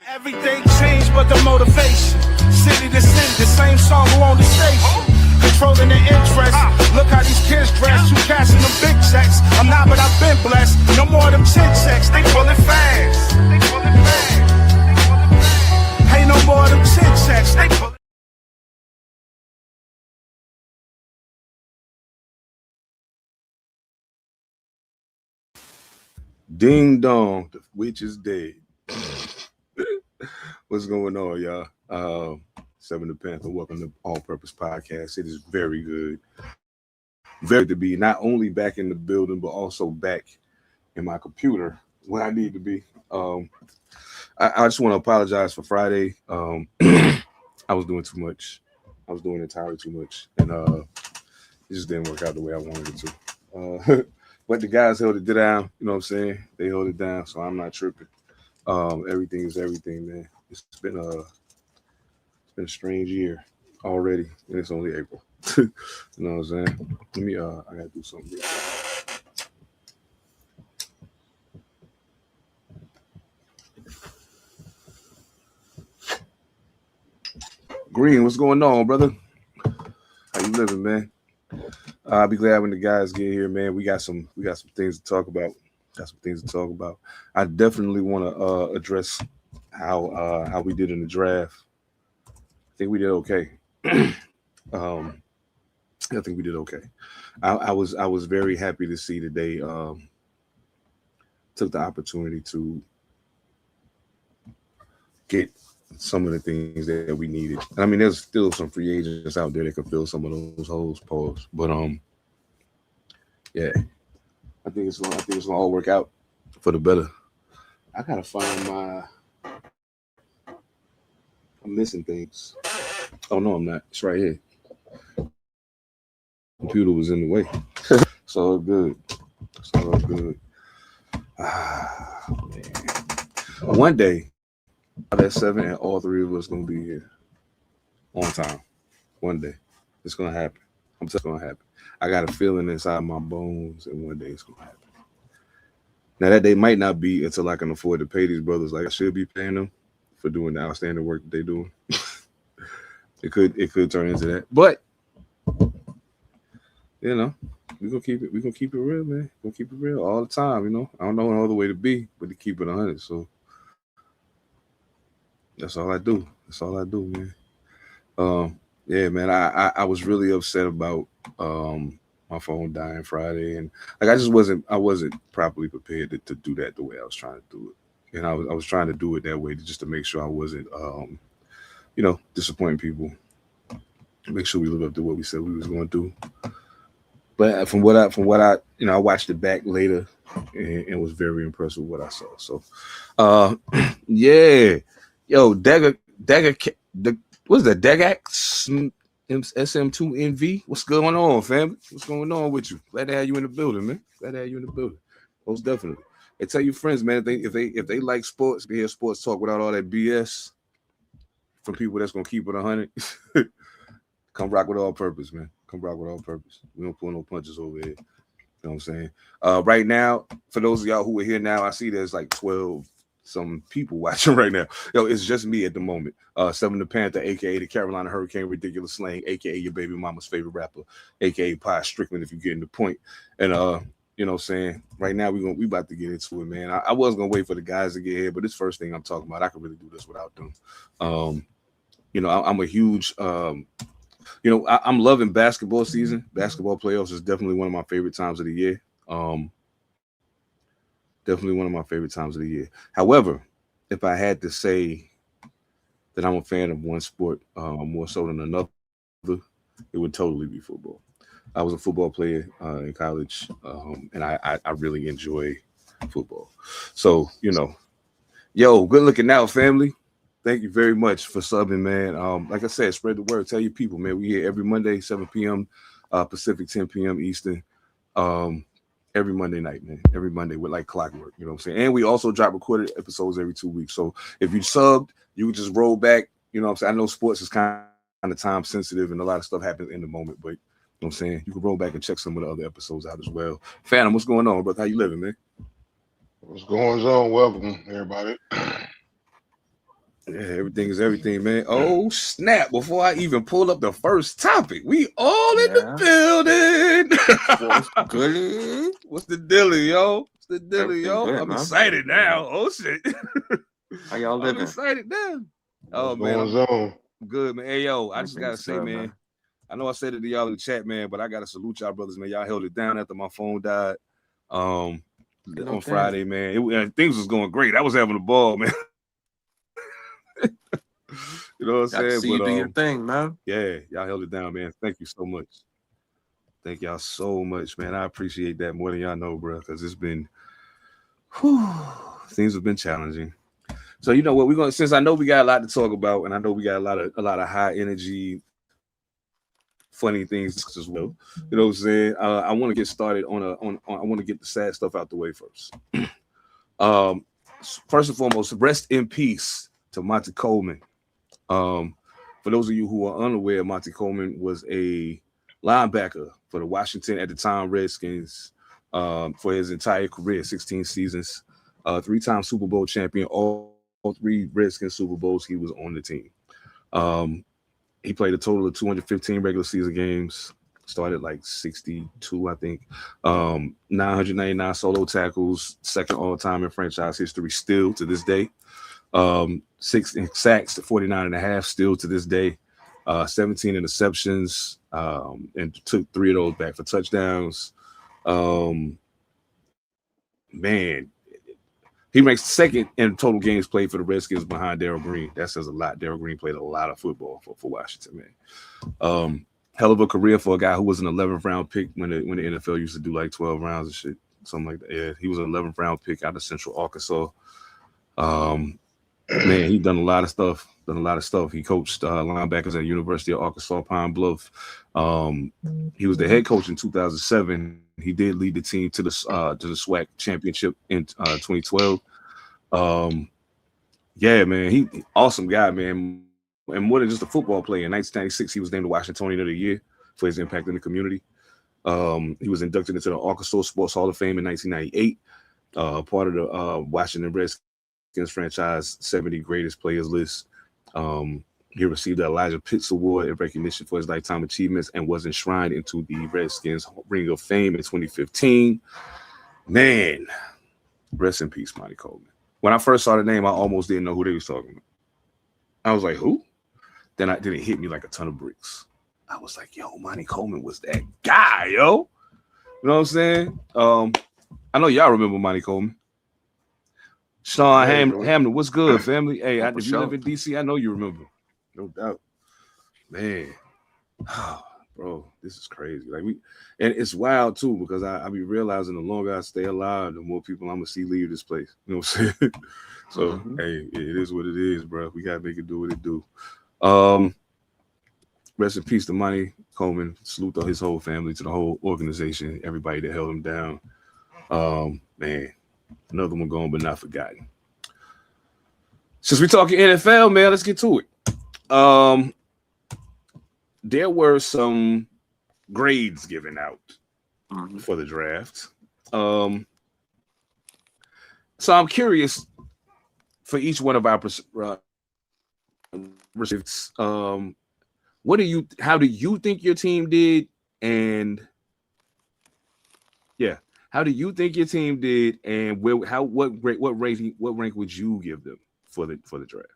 Everything changed but the motivation. City to city, the same song who on the station. Controlling the interest. Look how these kids dress. You cashing them big checks. I'm not, but I've been blessed. No more of them chin checks. They pulling fast. Ain't no more of them chin checks. They pulling. Ding dong, the witch is dead. What's going on, y'all? Seven Da Pantha, welcome to All Purpose Podcast. It is very good. Very to be not only back in the building, but also back in my computer where I need to be. I just want to apologize for Friday. I was doing too much. I was doing entirely too much. And it just didn't work out the way I wanted it to. But the guys held it down, you know what I'm saying? They held it down, so I'm not tripping. Everything is everything, man. It's been a strange year already, and it's only April. You know what I'm saying? Let me I gotta do something real quick. Green, what's going on, brother? How you living, man? I'll be glad when the guys get here, man. We got some things to talk about. I definitely want to address how we did in the draft. I think we did okay. I think we did okay. I was very happy to see that they took the opportunity to get some of the things that we needed. I mean, there's still some free agents out there that could fill some of those holes, pause. But yeah, I think it's gonna all work out for the better. I gotta find I'm missing things. Oh no, I'm not. It's right here. Computer was in the way. It's all good. Man. One day, that 7 and all 3 of us gonna be here on time. One day, it's gonna happen. I'm just gonna happen. I got a feeling inside my bones, and one day it's gonna happen. Now that day might not be until I can afford to pay these brothers like I should be paying them for doing the outstanding work that they're doing. It could turn into that, but you know, we're gonna keep it real, man. We're gonna keep it real all the time, you know. I don't know no other way to be but to keep it 100. So that's all I do. Man. Yeah, man. I was really upset about my phone dying Friday, and like I wasn't properly prepared to do that the way I was trying to do it, and I was trying to do it that way just to make sure I wasn't disappointing people. Make sure we live up to what we said we was going to do. But from what I I watched it back later and was very impressed with what I saw. So, yeah, yo, Dagger, what's that? Dagax SM2NV. What's going on, family? What's going on with you? Glad to have you in the building, man. Most definitely. And tell your friends, man, if they like sports, they hear sports talk without all that BS from people that's gonna keep it 100. Come rock with All Purpose, man. Come rock with All Purpose. We don't pull no punches over here. You know what I'm saying? Right now, for those of y'all who are here now, I see there's like 12 some people watching right now. Yo, it's just me at the moment. Seven Da Pantha, aka the Carolina Hurricane, Ridiculous Slang, aka your baby mama's favorite rapper, aka Pie Strickland, if you're getting the point. And you know what I'm saying? Right now we about to get into it, man. I was gonna wait for the guys to get here, but this first thing I'm talking about, I could really do this without them. I'm a huge I'm loving basketball season. Basketball playoffs is definitely one of my favorite times of the year. Definitely one of my favorite times of the year. However, if I had to say that I'm a fan of one sport more so than another, it would totally be football. I was a football player in college, and I really enjoy football. So, yo, good looking out, family. Thank you very much for subbing, man. Like I said, spread the word. Tell your people, man. We here every Monday, 7 p.m. Pacific, 10 p.m. Eastern. Every Monday night, man. Every Monday with like clockwork. You know what I'm saying? And we also drop recorded episodes every 2 weeks. So if you subbed, you can just roll back. You know what I'm saying? I know sports is kind of time sensitive and a lot of stuff happens in the moment, but you know what I'm saying? You can roll back and check some of the other episodes out as well. Phantom, what's going on, brother? How you living, man? What's going on? Welcome, everybody. Yeah, everything is everything, man. Oh, snap. Before I even pull up the first topic, we all in the building. What's good? What's the dilly, yo? What's the dilly, Everything yo? good, I'm man. excited now. Oh, shit. How y'all I'm living? excited now. Oh, What's man. going on? I'm good, man. Hey, yo, I just got to Everything's say, good, man, I know I said it to y'all in the chat, man, but I got to salute y'all brothers, man. Y'all held it down after my phone died on thing. Friday, man. Things was going great. I was having a ball, man. You know what I'm Got to saying? see you do your thing, man. Yeah, y'all held it down, man. Thank you so much. Thank y'all so much, man. I appreciate that more than y'all know, bro, because it's been, things have been challenging. So you know what, we're gonna, since I know we got a lot to talk about, and I know we got a lot of high energy, funny things as well. You know what I'm saying? I want to get started on I want to get the sad stuff out the way first. um, First and foremost, rest in peace to Monty Coleman. For those of you who are unaware, Monty Coleman was a linebacker for the Washington, at the time, Redskins, for his entire career, 16 seasons, 3-time Super Bowl champion, all 3 Redskins Super Bowls, he was on the team. He played a total of 215 regular season games, started like 62, I think. 999 solo tackles, second all-time in franchise history still to this day. 6 sacks, 49 and a half still to this day. 17 interceptions, and took 3 of those back for touchdowns. Man, he ranks second in total games played for the Redskins behind Darryl Green. That says a lot. Darryl Green played a lot of football for Washington, man. Hell of a career for a guy who was an 11th round pick when the NFL used to do like 12 rounds and shit, something like that. Yeah, he was an 11th round pick out of Central Arkansas. Man, he done a lot of stuff. He coached linebackers at the University of Arkansas Pine Bluff. He was the head coach in 2007. He did lead the team to the SWAC championship in 2012. Yeah, man, he awesome guy, man. And more than just a football player. In 1996, he was named the Washingtonian of the Year for his impact in the community. He was inducted into the Arkansas Sports Hall of Fame in 1998. Part of the Washington Redskins franchise 70 greatest players list. He received the Elijah Pitts Award in recognition for his lifetime achievements and was enshrined into the Redskins Ring of Fame in 2015. Man, rest in peace, Monty Coleman. When I first saw the name, I almost didn't know who they was talking about. I was like, who? Then it hit me like a ton of bricks. I was like, yo, Monty Coleman was that guy, yo. You know what I'm saying? I know y'all remember Monty Coleman. Sean Hamden, what's good, family? Hey, if you live in DC, I know you remember. No doubt. Man. Bro, this is crazy. And it's wild too, because I be realizing the longer I stay alive, the more people I'm gonna see leave this place. You know what I'm saying? So hey, it is what it is, bro. We gotta make it do what it do. Rest in peace to Monty Coleman. Salute to his whole family, to the whole organization, everybody that held him down. Man, another one gone but not forgotten. Since we're talking NFL, man, let's get to it. There were some grades given out for the draft. So I'm curious for each one of our recipients, how do you think your team did? And yeah, how do you think your team did? And what rank would you give them for the draft?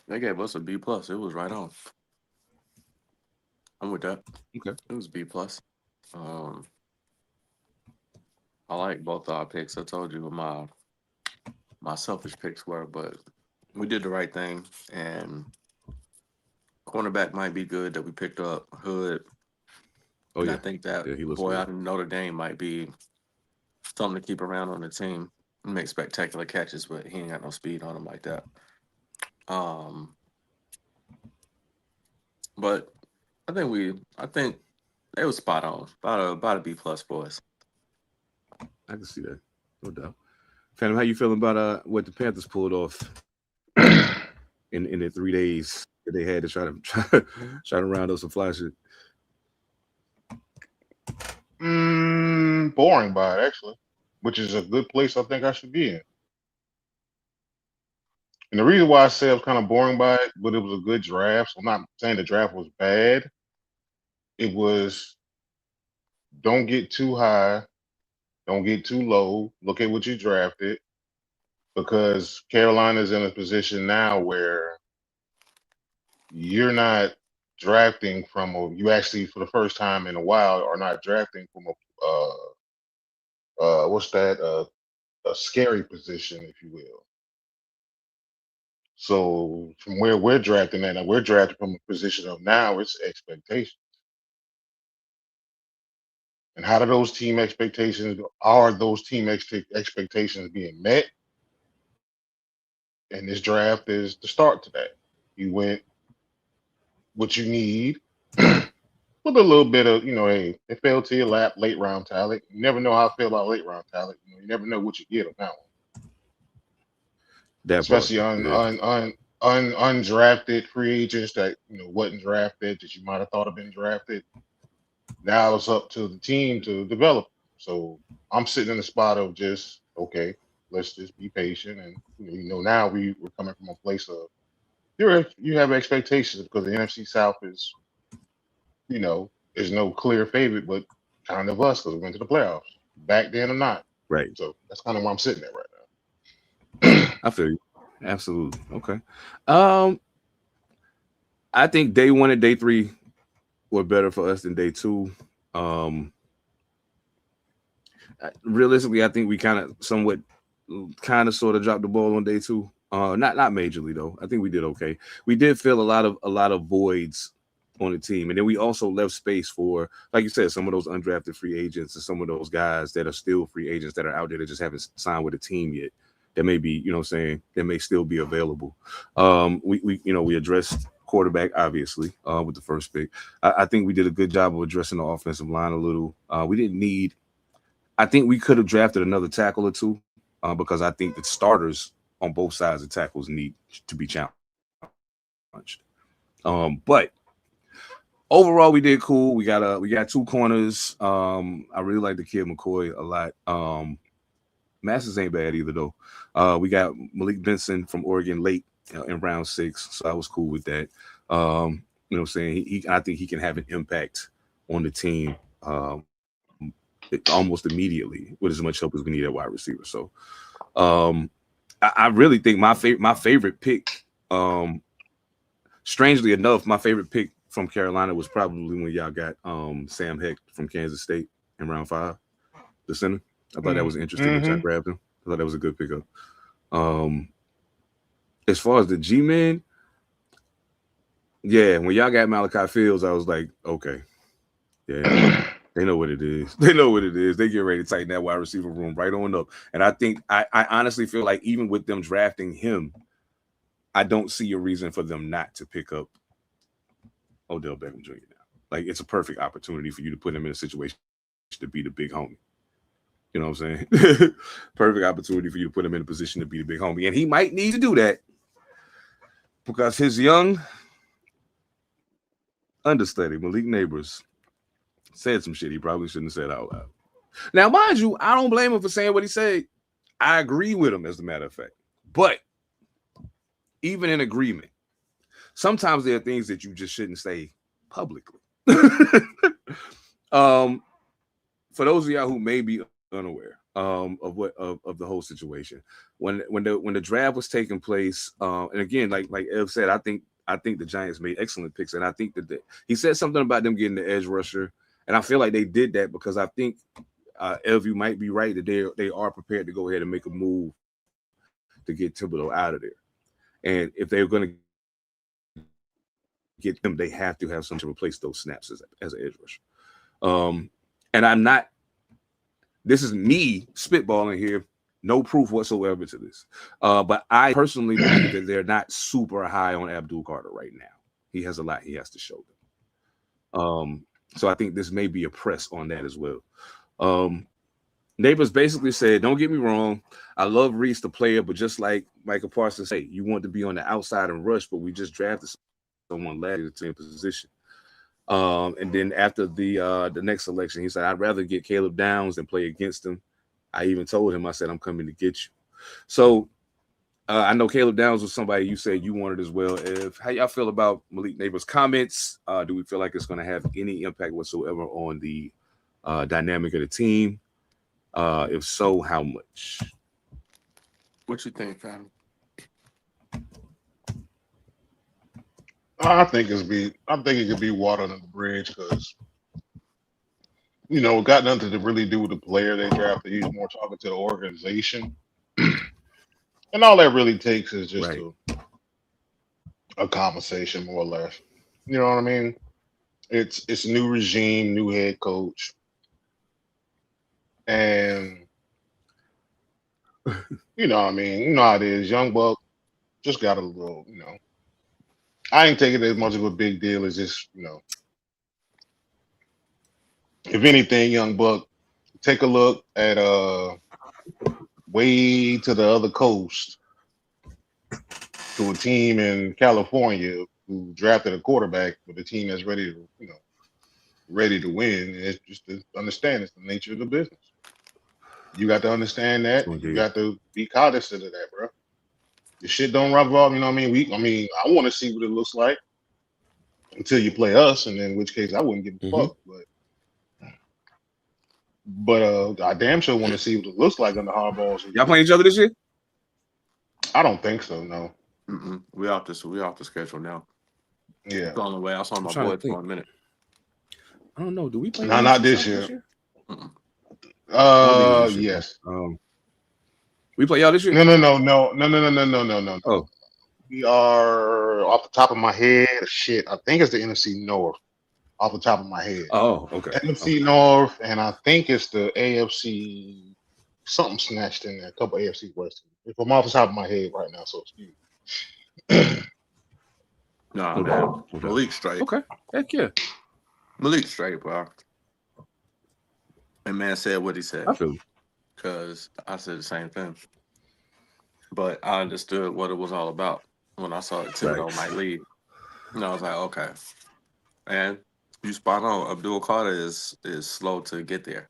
They gave us a B+. It was right on. I'm with that. Okay. It was B+. I like both our picks. I told you what my selfish picks were, but we did the right thing. And cornerback might be good that we picked up. Hood. Oh, and yeah. I think that boy out of Notre Dame might be something to keep around on the team. He makes spectacular catches, but he ain't got no speed on him like that. But I think they was spot on. About a B+ for us. I can see that, no doubt. Phantom, how you feeling about what the Panthers pulled off in the 3 days that they had to try to round up some fly shit? Boring by it, actually, which is a good place I think I should be in. And the reason why I say I was kind of boring by it, but it was a good draft. So I'm not saying the draft was bad. It was don't get too high, don't get too low. Look at what you drafted because Carolina's in a position now where you're not drafting from a, you actually for the first time in a while are not drafting from a what's that a scary position, if you will. So from where we're drafting at, now we're drafting from a position of now it's expectation. And how do those team expectations are those team expectations being met? And this draft is the start to that. You went what you need with a little bit of, hey, it fell to your lap, late round talent. You never know how I feel about late round talent. You never know what you get on that one, That part. especially on Yeah. undrafted free agents that wasn't drafted that you might have thought have been drafted. Now it's up to the team to develop. So I'm sitting in the spot of just okay, let's just be patient, and now we're coming from a place of you have expectations because the NFC South is no clear favorite, but kind of us because we went to the playoffs back then or not. Right. So that's kind of where I'm sitting at right now. I feel you. Absolutely. Okay. Um, I think day one and day three were better for us than day two. Um, Realistically, I think we kind of sort of dropped the ball on day two. Not majorly though. I think we did okay. We did fill a lot of voids on the team, and then we also left space for, like you said, some of those undrafted free agents and some of those guys that are still free agents that are out there that just haven't signed with a team yet. That may be, what I'm saying, that may still be available. We addressed quarterback obviously with the first pick. I think we did a good job of addressing the offensive line a little. We didn't need. I think we could have drafted another tackle or two because I think the starters on both sides of tackles need to be challenged. But overall, we did cool. We got two corners. I really like the kid McCoy a lot. Masters ain't bad either though. We got Malik Benson from Oregon late in round 6, so I was cool with that. What I'm saying? I think he can have an impact on the team. Almost immediately with as much help as we need at wide receiver. So I really think my favorite pick, strangely enough, my favorite pick from Carolina was probably when y'all got Sam Heck from Kansas State in round 5, the center. I thought that was interesting that y'all grabbed him. I thought that was a good pickup. As far as the G-Man, yeah, when y'all got Malachi Fields, I was like, okay, yeah. They know what it is. They know what it is. They get ready to tighten that wide receiver room right on up. And I think I honestly feel like even with them drafting him, I don't see a reason for them not to pick up Odell Beckham Jr. now. Like it's a perfect opportunity for you to put him in a situation to be the big homie. You know what I'm saying? Perfect opportunity for you to put him in a position to be the big homie. And he might need to do that because his young understudy, Malik Neighbors, said some shit he probably shouldn't have said out loud. Now, mind you, I don't blame him for saying what he said. I agree with him, as a matter of fact. But even in agreement, sometimes there are things that you just shouldn't say publicly. For those of y'all who may be unaware of the whole situation, when the draft was taking place, and again, like Ev said, I think the Giants made excellent picks, and I think that he said something about them getting the edge rusher. And I feel like they did that because I think, Ev, you might be right that they are prepared to go ahead and make a move to get Thibodeau out of there. And if they're going to get him, they have to have someone to replace those snaps as an edge rusher. And I'm not, this is me spitballing here, no proof whatsoever to this. But I personally believe that they're not super high on Abdul Carter right now. He has a lot he has to show them. So I think this may be a press on that as well. Neighbors basically said, don't get me wrong, I love Reese the player, but just like Michael Parsons said, you want to be on the outside and rush, but we just drafted someone last year to in position. And then after the next selection, he said, I'd rather get Caleb Downs than play against him. I even told him, I said, I'm coming to get you. So I know Caleb Downs was somebody you said you wanted as well. How y'all feel about Malik Neighbors' comments? Do we feel like it's going to have any impact whatsoever on the dynamic of the team? If so, how much? What you think, fam? I think it could be water under the bridge because it got nothing to really do with the player they drafted. He's more talking to the organization, and all that really takes is just Right. a conversation, more or less. You know what I mean? It's new regime, new head coach, and you know what I mean. You know how it is. Young Buck just got a little, I ain't taking it as much of a big deal as just, if anything, Young Buck, take a look at way to the other coast to a team in California who drafted a quarterback with a team that's ready to, ready to win. It's just to understand it's the nature of the business. You got to understand that. Sure You did. got to be cognizant of that, bro. The shit don't revolve, you know what I mean? I want to see what it looks like until you play us, and in which case I wouldn't give a fuck. But I damn sure want to see what it looks like under Harbaugh's. Y'all playing each other this year? I don't think so. No. We off the schedule now. Yeah. Going away. I saw my trying to boy think. for a minute. I don't know. Do we play? No, not this year. Yes. We play y'all this year? No. Oh. We are off the top of my head. Shit, I think it's the NFC North. Off the top of my head. Oh, okay. NFC North, and I think it's the AFC. Something snatched in there. A couple AFC West. If I'm off the top of my head right now, so excuse me. Nah, No man. doubt. Malik straight. Okay. Heck yeah. Malik straight, bro. And man said what he said. I feel you. Because I said the same thing. But I understood what it was all about when I saw that Thibodeau might leave. And I was like, okay. And you spot on. Abdul Carter is slow to get there.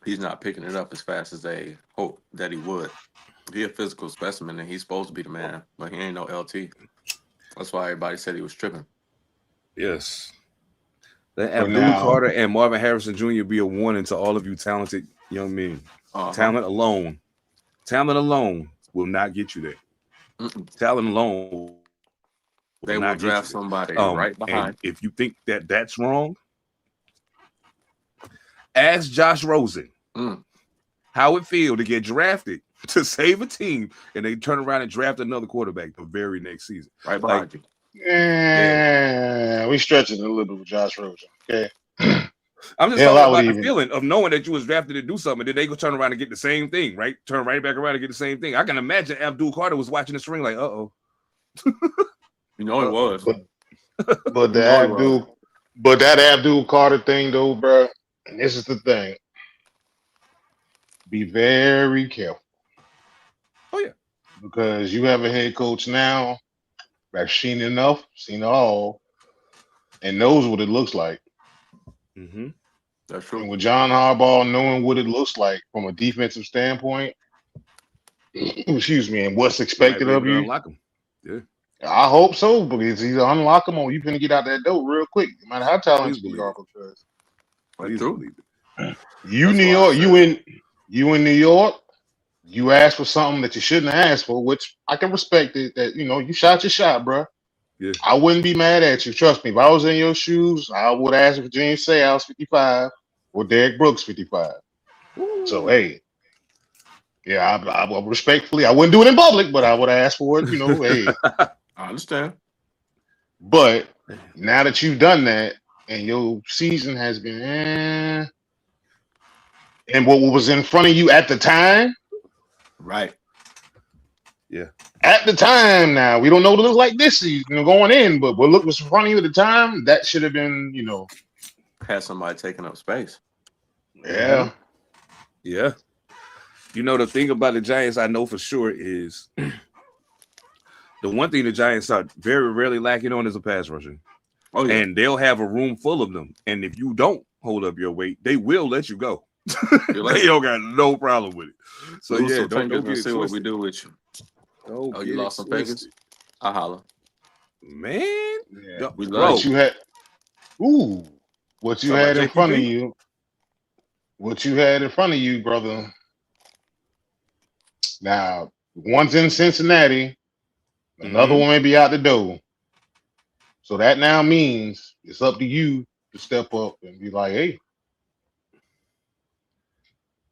He's not picking it up as fast as they hope that he would. He's a physical specimen, and he's supposed to be the man, but he ain't no LT. That's why everybody said he was tripping. Yes. Let Abdul Carter and Marvin Harrison Jr. be a warning to all of you talented young men. Talent alone will not get you there. Talent alone they will draft somebody right behind. And if you think that that's wrong, ask Josh Rosen how it feel to get drafted to save a team and they turn around and draft another quarterback the very next season. Right behind you. Yeah, we stretching a little bit with Josh Rosen. Okay. I'm just talking about the feeling of knowing that you was drafted to do something, and then they go turn around and get the same thing, right? Turn right back around and get the same thing. I can imagine Abdul Carter was watching the string like, You know it was. But that Abdul Carter thing though, bro, and this is the thing. Be very careful. Oh yeah. Because you have a head coach now that's seen enough, seen it all, and knows what it looks like. That's true. And with John Harbaugh knowing what it looks like from a defensive standpoint, excuse me, and what's expected of you. Unlock him. Yeah. I hope so, because either unlock them or you finna get out that door real quick, no matter how talented you are. Because you in New York, you asked for something that you shouldn't have asked for, which I can respect it. That you shot your shot, bro. Yeah. I wouldn't be mad at you. Trust me. If I was in your shoes, I would ask for James Sayles 55 or Derek Brooks 55. Ooh. So hey, yeah, I respectfully, I wouldn't do it in public, but I would ask for it. Hey, I understand. But now that you've done that and your season has been, and what was in front of you at the time, right? Yeah. At the time, now we don't know what it looks like this season going in, but what was in front of you at the time, that should have been, had somebody taking up space. Yeah. Yeah. The thing about the Giants, I know for sure, is the one thing the Giants are very rarely lacking on is a pass rusher. Oh, yeah. And they'll have a room full of them. And if you don't hold up your weight, they will let you go. They don't got no problem with it. So don't get it see what we do with you. Don't Oh, get you it lost some fingers? twisted. I holler. Man. Yeah. We Bro, love What you had? Ooh, what you talking about had in front of JPP? you? What you had in front of you, brother? Now, one's in Cincinnati, another Mm-hmm. one may be out the door. So that now means it's up to you to step up and be like, hey.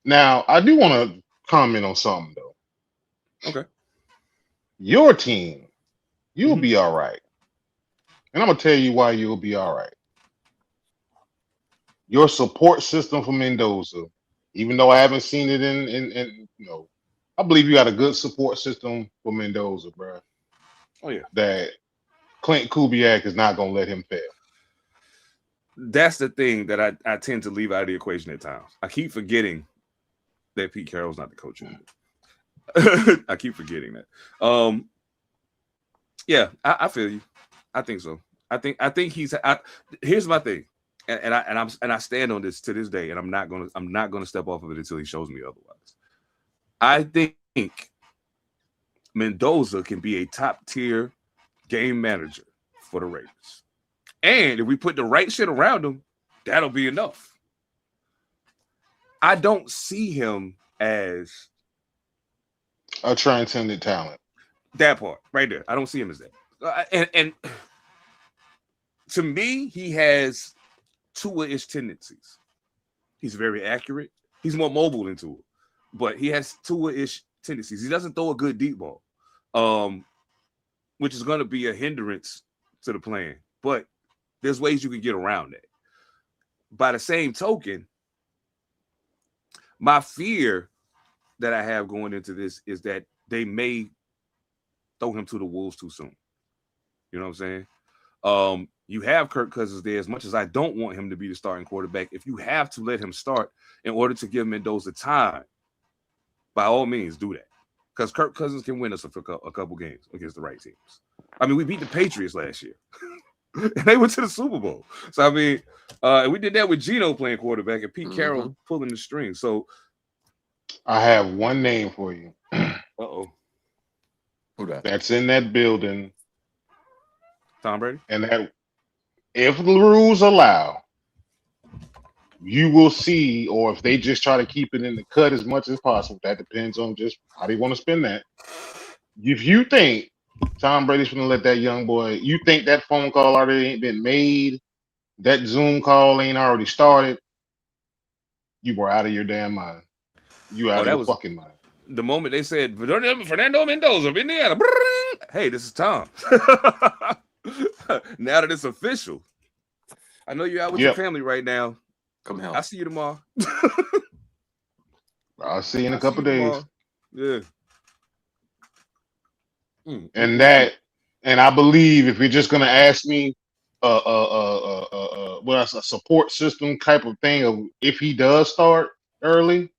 Now, I do want to comment on something though. Okay. Your team, you'll Mm-hmm. be all right. And I'm gonna tell you why you'll be all right. Your support system for Mendoza, even though I haven't seen it in I believe you got a good support system for Mendoza, bro. Oh yeah. That Clint Kubiak is not gonna let him fail. That's the thing that I tend to leave out of the equation at times. I keep forgetting that Pete Carroll's not the coach anymore. I keep forgetting that. Yeah, I feel you. I think so. I think he's. Here's my thing, and I stand on this to this day, and I'm not gonna step off of it until he shows me otherwise. I think Mendoza can be a top tier game manager for the Raiders, and if we put the right shit around him, that'll be enough. I don't see him as A transcendent talent. that part right there. I don't see him as that. And to me, he has Tua-ish tendencies. He's very accurate. He's more mobile than Tua, but he has Tua-ish tendencies. He doesn't throw a good deep ball, which is going to be a hindrance to the plan. But there's ways you can get around that. By the same token, my fear that I have going into this is that they may throw him to the wolves too soon. You know what I'm saying? You have Kirk Cousins there. As much as I don't want him to be the starting quarterback, if you have to let him start in order to give Mendoza time, by all means, do that. Because Kirk Cousins can win us a couple games against the right teams. I mean, we beat the Patriots last year. And they went to the Super Bowl. So, I mean, and we did that with Geno playing quarterback and Pete Carroll pulling the string. So, I have one name for you. uh-oh. Who that? That's in that building. Tom Brady? And that if the rules allow, you will see, or if they just try to keep it in the cut as much as possible, that depends on just how they want to spend that. If you think Tom Brady's going to let that young boy, you think that phone call already ain't been made, that Zoom call ain't already started, you were out of your damn mind. You out Oh, of that your was fucking mind. the moment they said, Fernando Mendoza of Indiana. Hey, this is Tom. Now that it's official. I know you're out with your Yep. family right now. Come help. I'll see you tomorrow. I'll see you in a I'll see couple you days. tomorrow. Yeah. And I believe if you're just gonna ask me, what's a support system type of thing of if he does start early,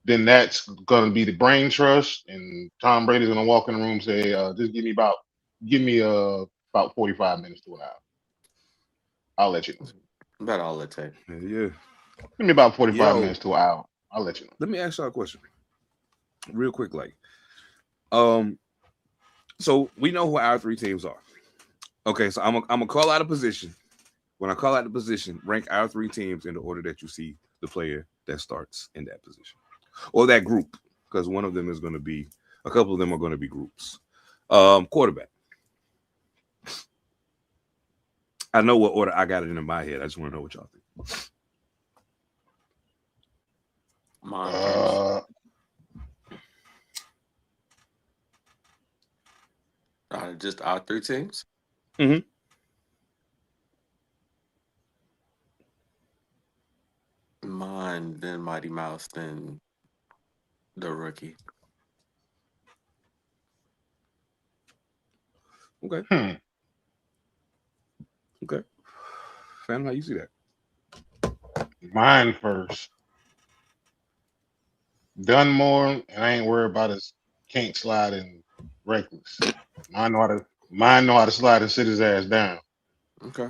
then that's gonna be the brain trust, and Tom Brady's gonna walk in the room and say, just give me about 45 minutes to an hour. I'll let you know. About all it take. Yeah. Give me about 45 Yo, minutes to an hour. I'll let you know. let me ask y'all a question. Real quick, like. So we know who our three teams are. Okay, so I'm gonna call out a position. When I call out the position, rank our three teams in the order that you see the player that starts in that position. Or that group, because one of them is going to be, a couple of them are going to be groups. Quarterback. I know what order I got it in my head. I just want to know what y'all think. Mine first. Just our three teams? Mm-hmm. Mine, then Mighty Mouse, then the rookie. Okay. Okay. Fam, how you see that? Mine first. Dunmore, and I ain't worried about his can't slide and reckless. Mine know how to slide and sit his ass down. Okay.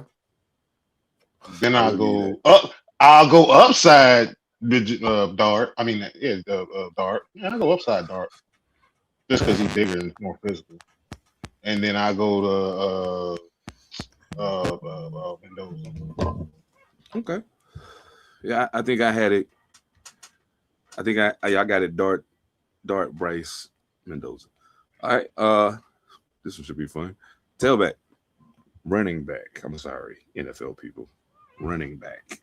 Then I I'll really believe go up. I'll go upside dart. I mean, dart. Yeah, I'll go upside dart. just because he's bigger and more physical. And then I go to Mendoza. Okay. Yeah, I think I had it. I think I got it. Dart, Bryce, Mendoza. All right. This one should be fun. Tailback, running back. I'm sorry, NFL people. Running back.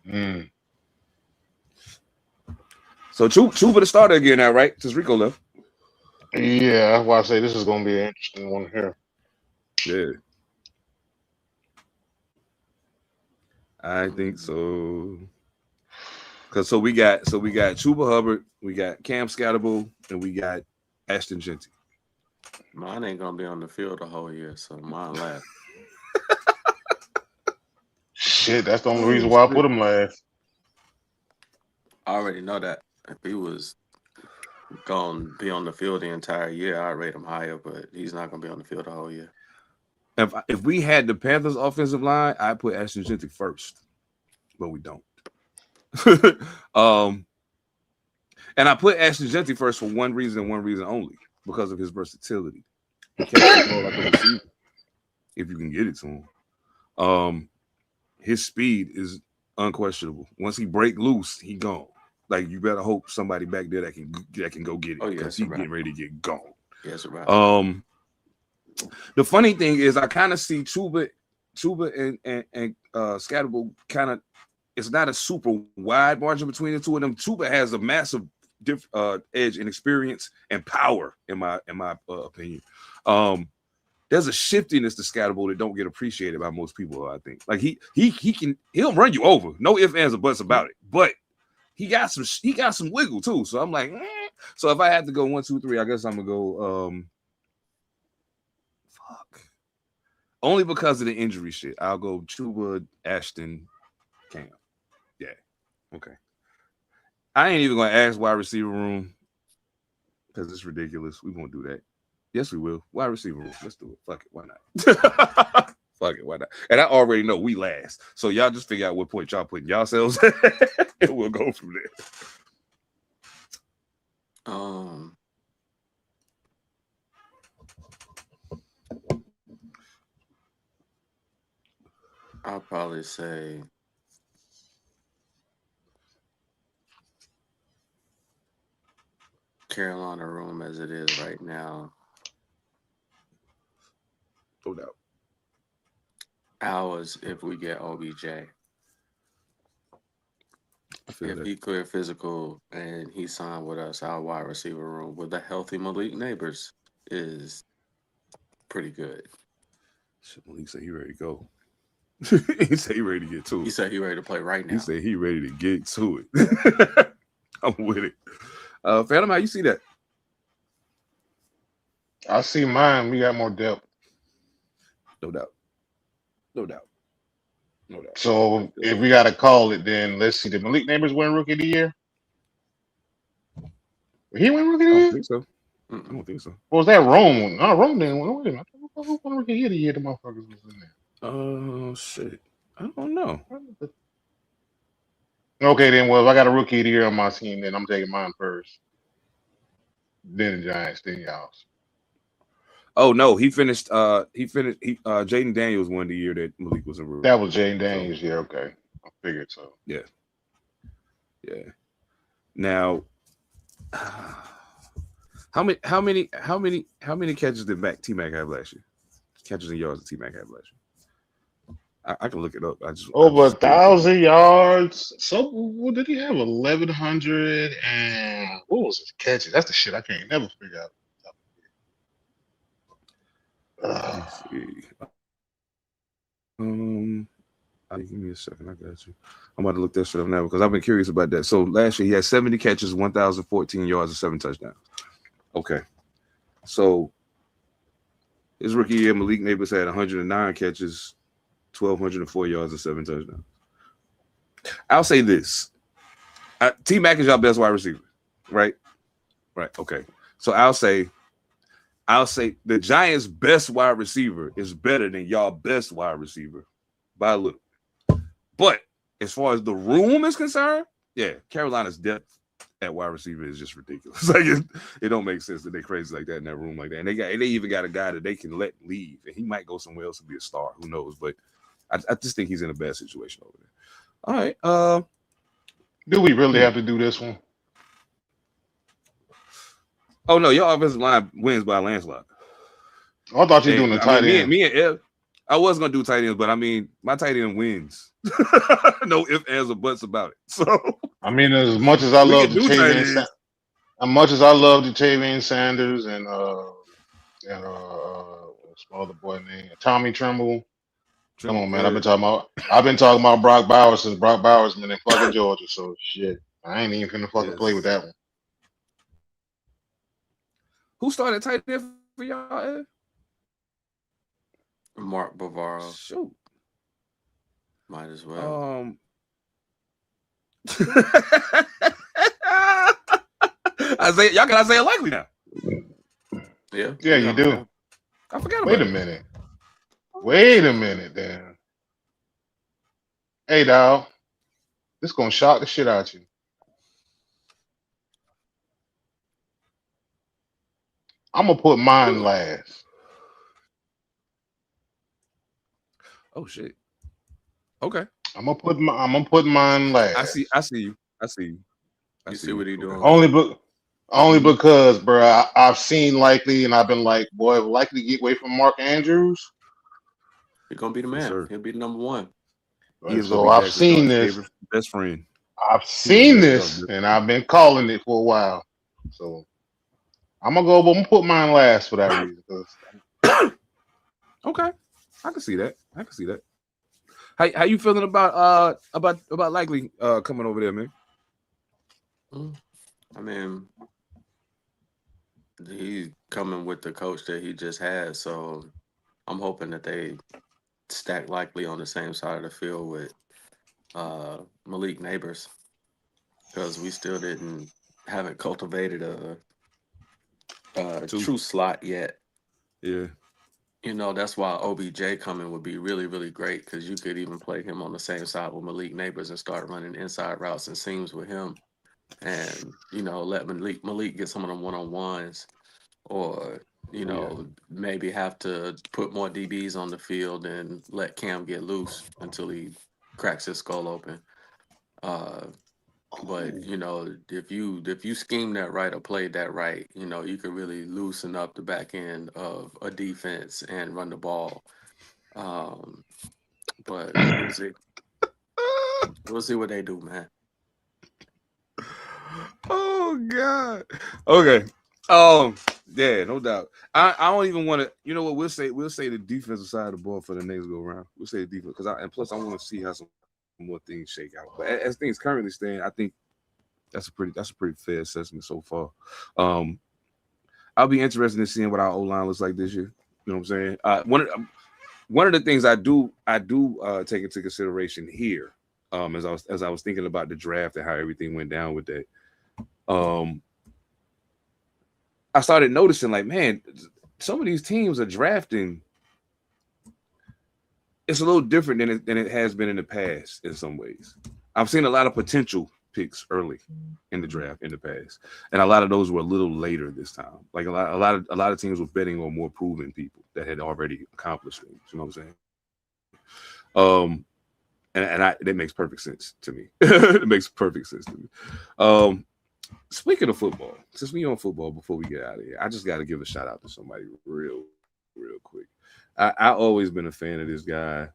Mm. So Chuba the starter again now, right? Since Rico left. Yeah, that's why I say this is gonna be an interesting one here. Yeah. I think so. Cause so we got Chuba Hubbard, we got Cam Scatterbull, and we got Ashton Genty. Mine ain't gonna be on the field the whole year, so mine last. Shit, that's the only reason why I put him last. I already know that. If he was gonna be on the field the entire year, I'd rate him higher, but he's not gonna be on the field the whole year. If we had the Panthers offensive line, I'd put Ashton Genty first, but we don't. And I put Ashton Genty first for one reason and one reason only, because of his versatility. He catches the ball like a receiver, if you can get it to him. His speed is unquestionable. Once he break loose, he gone. Like, you better hope somebody back there that can go get it, because he's getting ready to get gone. Yes, right. The funny thing is, I kind of see Chuba and Scatterbull kind of. It's not a super wide margin between the two of them. Chuba has a massive edge in experience and power, in my opinion. There's a shiftiness to Scatterbull that don't get appreciated by most people, I think. Like he'll run you over, no ifs, ands, or buts about it. But he got some wiggle too. So I'm like, So if I had to go 1, 2, 3, I guess I'm gonna go only because of the injury shit. I'll go Chuba, Ashton, Cam. Yeah. Okay. I ain't even gonna ask wide receiver room because it's ridiculous. We won't do that. Yes, we will. Wide receiver room. Let's do it. Fuck it. Why not? Fuck it. Why not? And I already know we last. So y'all just figure out what point y'all putting yourselves and we'll go from there. I'll probably say Carolina room as it is right now. No doubt. Ours if we get OBJ. If he clear physical and he signed with us, our wide receiver room with a healthy Malik Neighbors is pretty good. Malik said he ready to go. He said he ready to get to it. He said he ready to play right now. He said he ready to get to it. I'm with it. Phantom, how you see that? I see mine. We got more depth. No doubt. No doubt. No doubt. So if we got to call it, then let's see. Did Malik Neighbors win Rookie of the Year? He win Rookie of the Year? I don't think so. I don't think so. What was that? Rome? No, Rome didn't win. Wait a minute. Who won Rookie of the Year? The motherfuckers was in there. Oh, shit. I don't know. Okay, then. Well, if I got a Rookie of the Year on my team, then I'm taking mine first. Then the Giants, then y'all's. Oh no, he finished. Jaden Daniels won the year that Malik was a rookie. That was Jaden Daniels' year. Okay, I figured so. Yeah. Now, how many catches did T-Mac have last year? Catches and yards did T-Mac have last year? I can look it up. Over 1,000 yards. So what did he have? 1,100 and what was his catches? That's the shit I can't never figure out. Let's see. Give me a second. I got you. I'm about to look that shit up now because I've been curious about that. So last year he had 70 catches, 1,014 yards, and 7 touchdowns. Okay. So his rookie year, Malik Neighbors had 109 catches, 1,204 yards, and 7 touchdowns. I'll say this. T-Mac is your best wide receiver, right? Right. Okay. So I'll say the Giants' best wide receiver is better than y'all best wide receiver by a little. But as far as the room is concerned, yeah, Carolina's depth at wide receiver is just ridiculous. Like it don't make sense that they're crazy like that in that room like that. And they even got a guy that they can let leave, and he might go somewhere else to be a star. Who knows? But I just think he's in a bad situation over there. All right. Do we really have to do this one? Oh no, your offensive line wins by a landslide. I thought you were doing the tight end. Me and Ev, I was gonna do tight ends, but I mean my tight end wins. No ifs, ands, or buts about it. So I mean, as much as I love Jatavian Sanders and what's my other boy name? Tommy Tremble. Come on, man. I've been talking about Brock Bowers since Brock Bowers been in fucking Georgia. So shit. I ain't even finna fucking play with that one. Who started tight end for y'all, Ed? Mark Bavaro. Shoot. Might as well. Y'all can Isaiah Likely now. Yeah, you do. I forgot about Wait a minute, Dan. Hey, dog. This gonna shock the shit out you. I'm gonna put mine last. Oh shit. Okay. I'm gonna put mine last. I see you. You see what he doing? Only because, bro, I've seen Likely, and I've been like, boy, if Likely get away from Mark Andrews, He's gonna be the man. Yes, He'll be the number one. So I've seen this. Best friend. I've seen this, and I've been calling it for a while. So I'm gonna put mine last for that reason. Okay, I can see that. How you feeling about Likely coming over there, man? I mean, he's coming with the coach that he just had, so I'm hoping that they stack Likely on the same side of the field with Malik Neighbors, because we still haven't cultivated a true slot yet. Yeah. You know, that's why OBJ coming would be really, really great, because you could even play him on the same side with Malik Neighbors and start running inside routes and seams with him. And, you know, let Malik get some of them one-on-ones, or, you know, maybe have to put more DBs on the field and let Cam get loose until he cracks his skull open. But, you know, if you scheme that right or played that right, you know, you could really loosen up the back end of a defense and run the ball. But we'll see. We'll see what they do, man. Oh God. Okay. Yeah, no doubt. I don't even want to. You know what? We'll say the defensive side of the ball for the next go round. We'll say the defense, and plus I want to see how some more things shake out. But as things currently stand, I think that's a pretty fair assessment so far. I'll be interested in seeing what our O-line looks like this year. You know what I'm saying? One of the things I do take into consideration here, as I was thinking about the draft and how everything went down with that. I started noticing, like, man, some of these teams are drafting. It's a little different than it has been in the past in some ways. I've seen a lot of potential picks early in the draft in the past, and a lot of those were a little later this time. Like a lot of teams were betting on more proven people that had already accomplished things. You know what I'm saying? That makes perfect sense to me. It makes perfect sense to me. Speaking of football, since we on football, before we get out of here, I just got to give a shout out to somebody real quick. I always been a fan of this guy.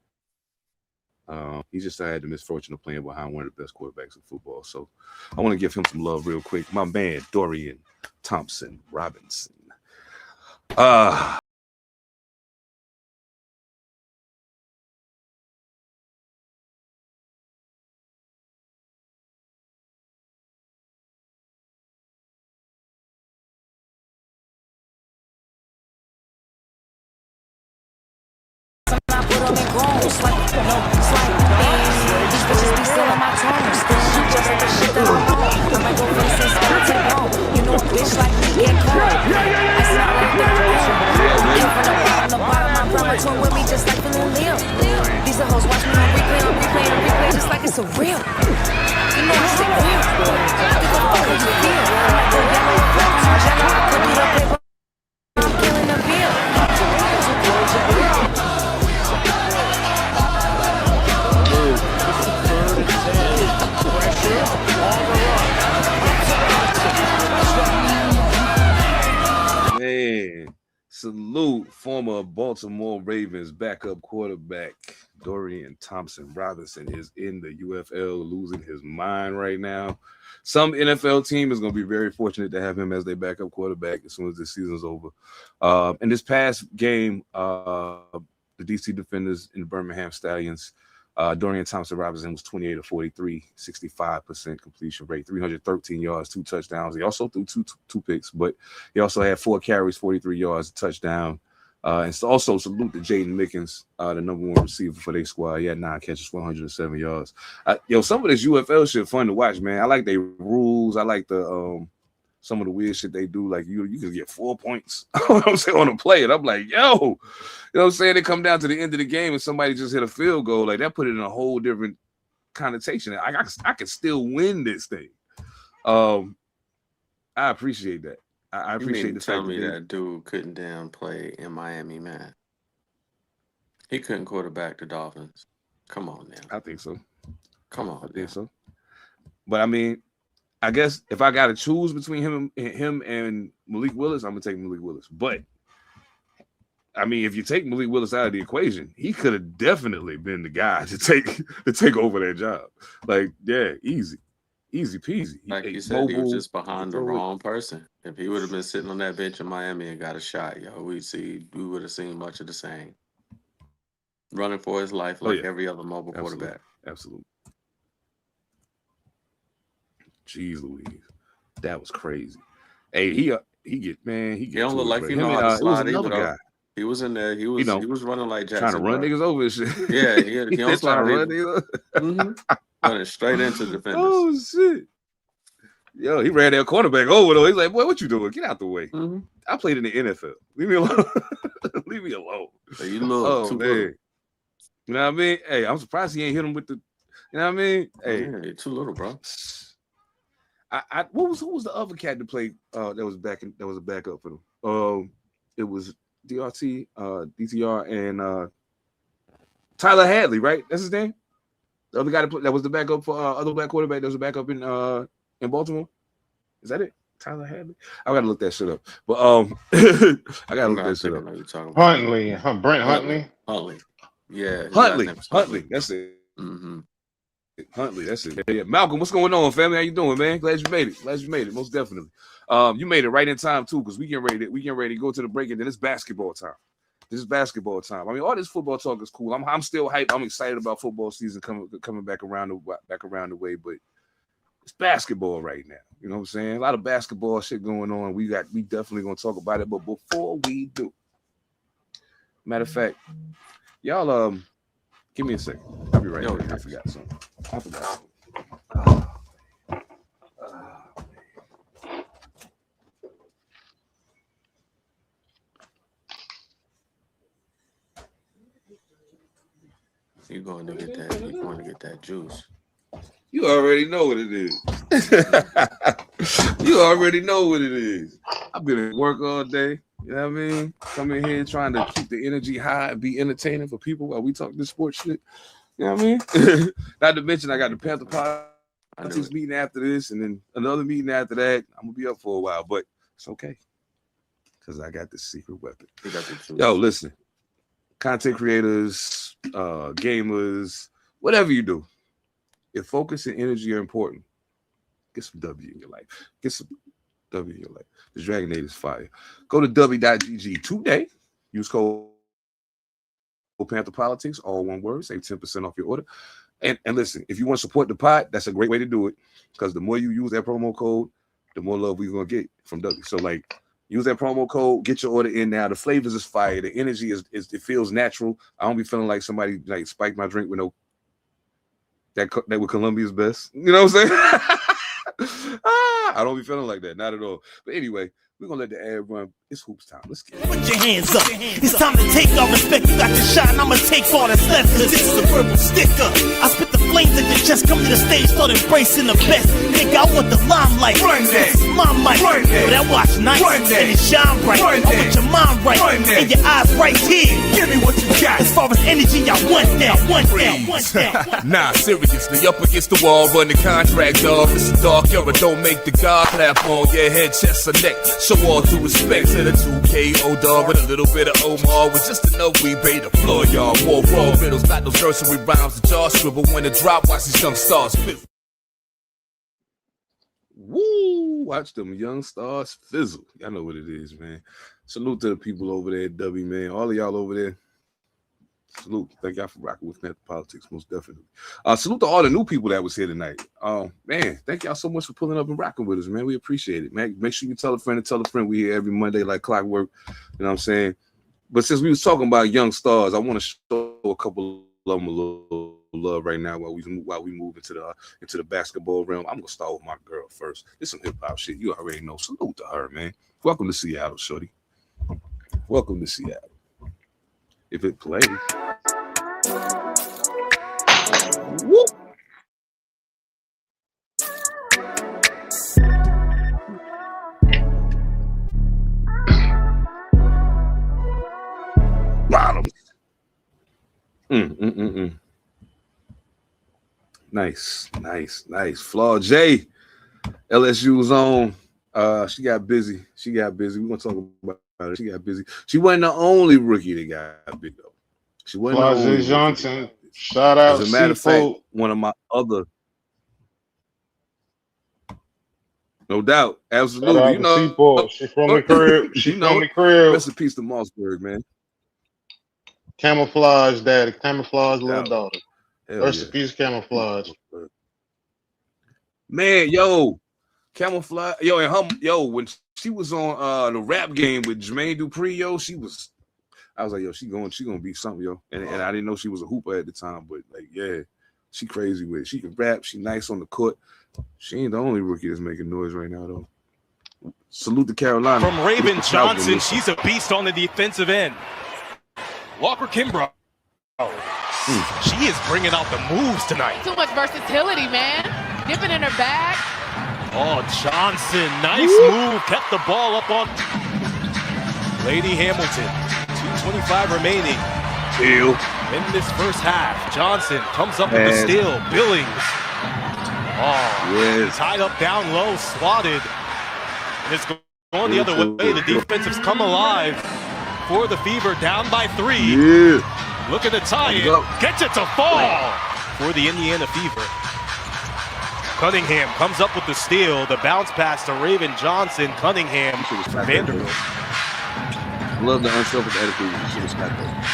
He just had the misfortune of playing behind one of the best quarterbacks in football. So I want to give him some love real quick. My man, Dorian Thompson Robinson. These hoes watch me on replay, just like it's a real. You know I'm sick real. Salute former Baltimore Ravens backup quarterback Dorian Thompson-Robinson is in the UFL, losing his mind right now. Some NFL team is going to be very fortunate to have him as their backup quarterback as soon as this season's over. In this past game, the DC Defenders and the Birmingham Stallions, Dorian Thompson-Robinson was 28 of 43, 65% completion rate, 313 yards, 2 touchdowns. He also threw two picks, but he also had 4 carries, 43 yards, a touchdown. And also salute to Jaden Mickens, the #1 receiver for their squad. He had 9 catches, 107 yards. Some of this UFL shit fun to watch, man. I like their rules. I like the some of the weird shit they do. Like you can get 4 points on a play, and I'm like, yo, you know what I'm saying? They come down to the end of the game and somebody just hit a field goal. Like that put it in a whole different connotation. I can still win this thing. I appreciate that. I appreciate the tell fact me that dude couldn't damn play in Miami, man. He couldn't quarterback the Dolphins. Come on now. I think so. Come on. I think so. But I mean, I guess if I got to choose between him and Malik Willis, I'm gonna take Malik Willis. But I mean, if you take Malik Willis out of the equation, he could have definitely been the guy to take over that job. Like, yeah, easy peasy. Like you said, he was just behind the wrong person. If he would have been sitting on that bench in Miami and got a shot, we would have seen much of the same. Running for his life like every other mobile quarterback. Absolutely. Jeez Louise. That was crazy. Hey, he don't look like he know how to slide either, though. He was in there. He was running like Jackson. Trying to run niggas over and shit. Yeah, he don't slide either. Running straight into the defenders. Oh shit. Yo, he ran that quarterback over though. He's like, boy, what you doing? Get out the way. Mm-hmm. I played in the NFL. Leave me alone. Leave me alone. So you look too little. You know what I mean? Hey, I'm surprised he ain't hit him with the. You know what I mean? Hey, you're too little, bro. Who was the other cat to play? That was a backup for them. It was DTR, and Tyler Hadley, right? That's his name. The other guy that was the backup for other black quarterback that was a backup in Baltimore. Is that it? Tyler Hadley? I gotta look that shit up. But I gotta look that shit up. Huntley, Brent Huntley. Huntley. Yeah. Huntley. That's it. Mm-hmm. Huntley, that's it. Yeah. Malcolm, what's going on, family? How you doing, man? Glad you made it. Most definitely. You made it right in time too, because we getting ready to go to the break, and then it's basketball time. This is basketball time. I mean, all this football talk is cool. I'm still hyped. I'm excited about football season coming back around the way, but it's basketball right now. You know what I'm saying? A lot of basketball shit going on. We definitely gonna talk about it. But before we do, matter of fact, y'all give me a second. I'll be right back. I forgot something. You're going to get that juice. You already know what it is. You already know what it is. I've been at work all day. You know what I mean? Come in here trying to keep the energy high and be entertaining for people while we talk this sports shit. You know what I mean? Not to mention I got the Panther Politics meeting after this, and then another meeting after that. I'm gonna be up for a while, but it's okay because I got the secret weapon. Yo, listen, content creators, gamers, whatever you do, if focus and energy are important, get some W in your life. Get some W in your life. The Dragonade is fire. Go to w.gg today. Use code Panther Politics, all one word. Save 10% off your order. And listen, if you want to support the pod, that's a great way to do it, because the more you use that promo code, the more love we're going to get from W. So, like, use that promo code, get your order in now. The flavors is fire. The energy is it feels natural. I don't be feeling like somebody like spiked my drink with that with Colombia's best. You know what I'm saying? I don't be feeling like that. Not at all. But anyway, we're going to let the ad run. It's hoops time. Let's get it. Put your hands up. It's time to take our respect. You got the shot, and I'm going to take all that's left, because this is a verbal sticker. I spit the the flames at your chest. Come to the stage, start embracing the best. Nigga, I want the limelight. Run that. This is my mic. Run that. But I watch nights Run that. and it shine bright. Run I want that. your mind right Run that. and your eyes right here. Give me what you got. As far as energy, I want that. Want that. Want that. Nah, seriously, up against the wall, run the contract, dog. It's a dark era, don't make the God clap on your head, chest, or neck. Show all due respect to the 2KO dog with a little bit of Omar. With just enough we pay the floor, y'all. More raw riddles, got those nursery rhymes, the jaw scribble. When the drop, watch these young stars fizzle. Woo! Watch them young stars fizzle. Y'all know what it is, man. Salute to the people over there at W, man. All of y'all over there. Salute. Thank y'all for rocking with Net Politics, most definitely. Salute to all the new people that was here tonight. Man, thank y'all so much for pulling up and rocking with us, man. We appreciate it, man. Make sure you tell a friend and tell a friend. We here every Monday like clockwork. You know what I'm saying? But since we was talking about young stars, I want to show a couple of them a little love right now while we move into the basketball realm. I'm gonna start with my girl first. It's some hip hop shit. You already know. Salute to her, man. Welcome to Seattle, shorty. Welcome to Seattle. If it plays. Woo. Bottoms. Nice. Flaw J. LSU's on. She got busy. We're gonna talk about her. She got busy. She wasn't the only rookie that got big though. She wasn't the only Johnson. Shout out. As a matter of fact, one of my other, no doubt, absolutely. You know, she's from the crib. She's from the crib. Rest in peace to Mossberg, man. Camouflage daddy, camouflage little Doubt. daughter. Hell Rest yeah. in peace, camouflage. Man, camouflage, and her, when she was on the rap game with Jermaine Dupri, I was like, she gonna be something, and I didn't know she was a hooper at the time, but like, yeah, she crazy with it. She can rap, she nice on the court. She ain't the only rookie that's making noise right now though. Salute to Carolina. From Raven Johnson, she's a beast on the defensive end. Walker Kimbrough. She is bringing out the moves tonight. Too much versatility, man. Dipping in her bag. Oh, Johnson, nice move. Kept the ball up on Lady Hamilton. 2:25 remaining in this first half. Johnson comes up with the steal. Billings. Tied up down low, swatted. And it's going the other way. The defense has come alive for the Fever, down by 3. Yeah. Looking to tie it. Gets it to fall for the Indiana Fever. Cunningham comes up with the steal. The bounce pass to Raven Johnson. Cunningham for Vanderbilt. Love the unselfish attitude. She was back there.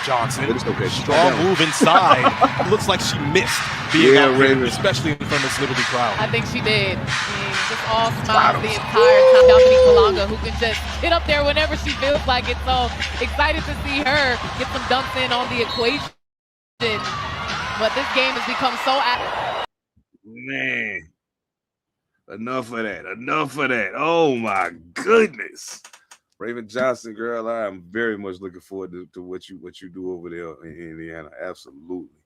Johnson, okay. strong move inside. Looks like she missed being out there, especially in front of this Liberty crowd. I think she did. I mean, just all smiles the entire time. Dominique Malonga, who can just get up there whenever she feels like it. So excited to see her get some dunks in on the equation. But this game has become so Man, enough of that. Oh my goodness. Raven Johnson, girl, I am very much looking forward to what you do over there in Indiana. Absolutely.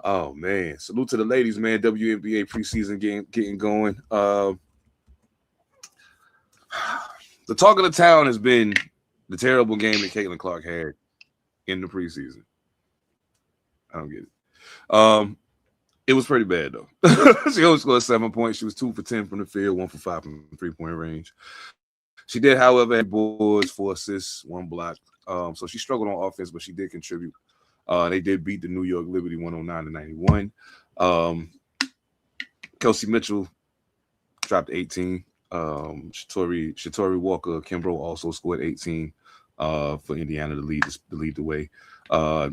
Oh man, salute to the ladies, man. WNBA preseason game getting going. The talk of the town has been the terrible game that Caitlin Clark had in the preseason. I don't get it. It was pretty bad though. She only scored 7 points. She was 2 for 10 from the field, 1 for 5 from 3-point range. She did, however, have boards, 4 assists, 1 block. So she struggled on offense, but she did contribute. They did beat the New York Liberty 109-91. Kelsey Mitchell dropped 18. Shatori Walker Kimbrough also scored 18 for Indiana to lead the way.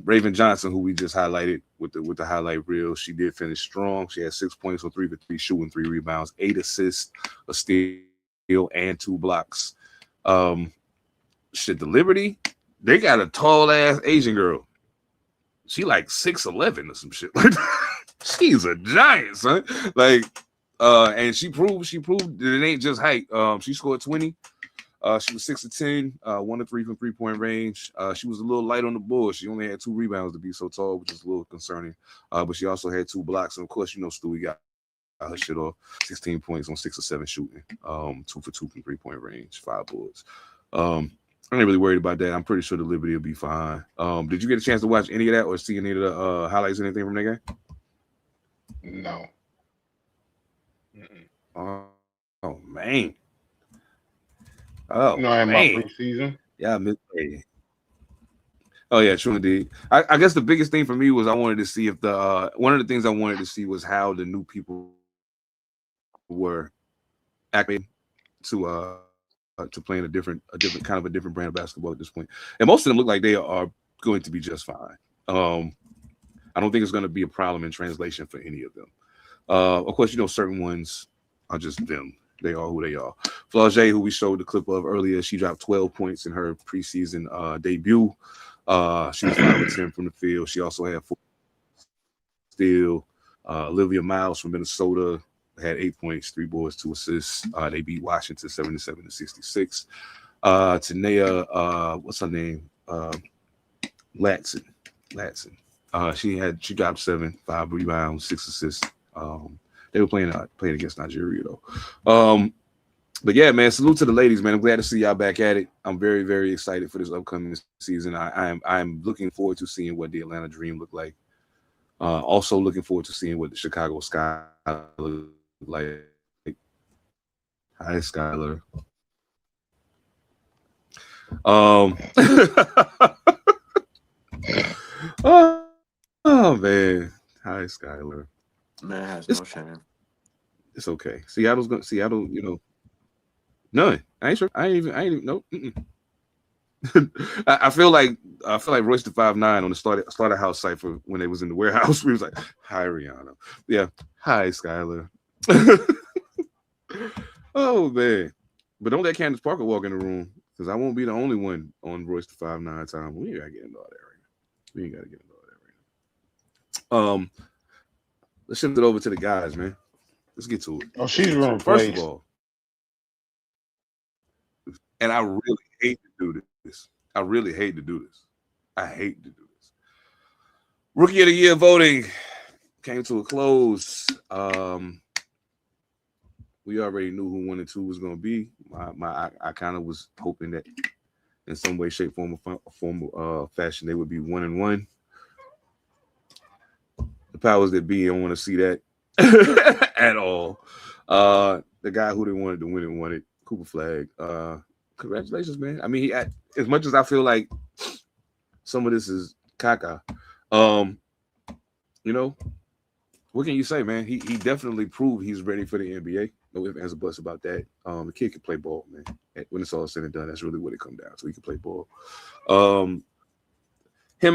Raven Johnson, who we just highlighted with the highlight reel, she did finish strong. She had 6 points on 3 for 3 shooting, 3 rebounds, 8 assists, a steal, and 2 blocks. The Liberty, they got a tall ass Asian girl. She like 6'11" or some shit. Like she's a giant, son. Like, and she proved that it ain't just height. She scored 20. She was 6 of 10, 1 of 3 from 3-point range. She was a little light on the board. She only had 2 rebounds to be so tall, which is a little concerning. But she also had 2 blocks. And of course, Stewie got her shit off. 16 points on 6 or 7 shooting. 2 for 2 from 3-point range, 5 boards. I ain't really worried about that. I'm pretty sure the Liberty will be fine. Did you get a chance to watch any of that or see any of the highlights or anything from that game? No. Oh man. Oh, I had man. my preseason. Yeah, I missed it. Oh yeah, true indeed. I guess the biggest thing for me was I wanted to see if the one of the things I wanted to see was how the new people were acting to playing a different kind of a different brand of basketball at this point. And most of them look like they are going to be just fine. I don't think it's going to be a problem in translation for any of them. Of course, certain ones are just them. They are who they are. Flaugier, who we showed the clip of earlier, she dropped 12 points in her preseason debut. She was 5 of 10 from the field. She also had 4 steals. Olivia Miles from Minnesota had 8 points, 3 boards, 2 assists. They beat Washington 77-66. Tanea, what's her name? Latson. She dropped 7, 5 rebounds, 6 assists. They were playing against Nigeria though. But yeah, man, salute to the ladies, man. I'm glad to see y'all back at it. I'm very, very excited for this upcoming season. I'm looking forward to seeing what the Atlanta Dream look like. Also looking forward to seeing what the Chicago Sky look like. Hi, Skylar. Oh man. Hi, Skylar. Man has no shame. It's okay. Seattle, none. I ain't sure. I ain't even nope. I feel like Royce the 5'9" on the Slaughterhouse site for when they was in the warehouse. We was like, hi Rihanna. Yeah. Hi, Skylar. Oh man. But don't let Candace Parker walk in the room, because I won't be the only one on Royce the 5'9" time. We ain't gotta get into all that right now. We ain't gotta get into all that right now. Let's shift it over to the guys, man. Let's get to it. Oh, she's running. First of all, and I really hate to do this. I hate to do this. Rookie of the Year voting came to a close. We already knew who 1 and 2 was going to be. I kind of was hoping that in some way, shape, form, or fashion, they would be 1 and 1. The powers that be don't want to see that at all. The guy who they wanted to win and won it, Cooper Flag. Congratulations, man. I mean, as much as I feel like some of this is caca, what can you say, man? He definitely proved he's ready for the NBA. No ifs, ands, or buts about that. The kid can play ball, man. When it's all said and done, that's really what it comes down to. He can play ball. Him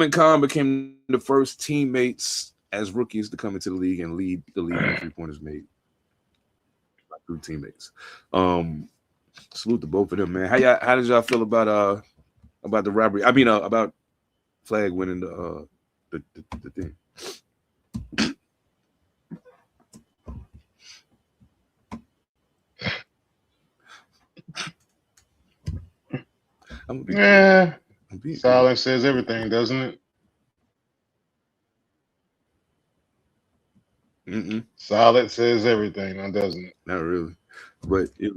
and Khan became the first teammates as rookies to come into the league and lead the league in 3-pointers made by 2 teammates. Salute to both of them, man. How did y'all feel about the robbery? I mean, about Flag winning the thing. Silence says everything, doesn't it? Silence says everything, now doesn't it? Not really, but it.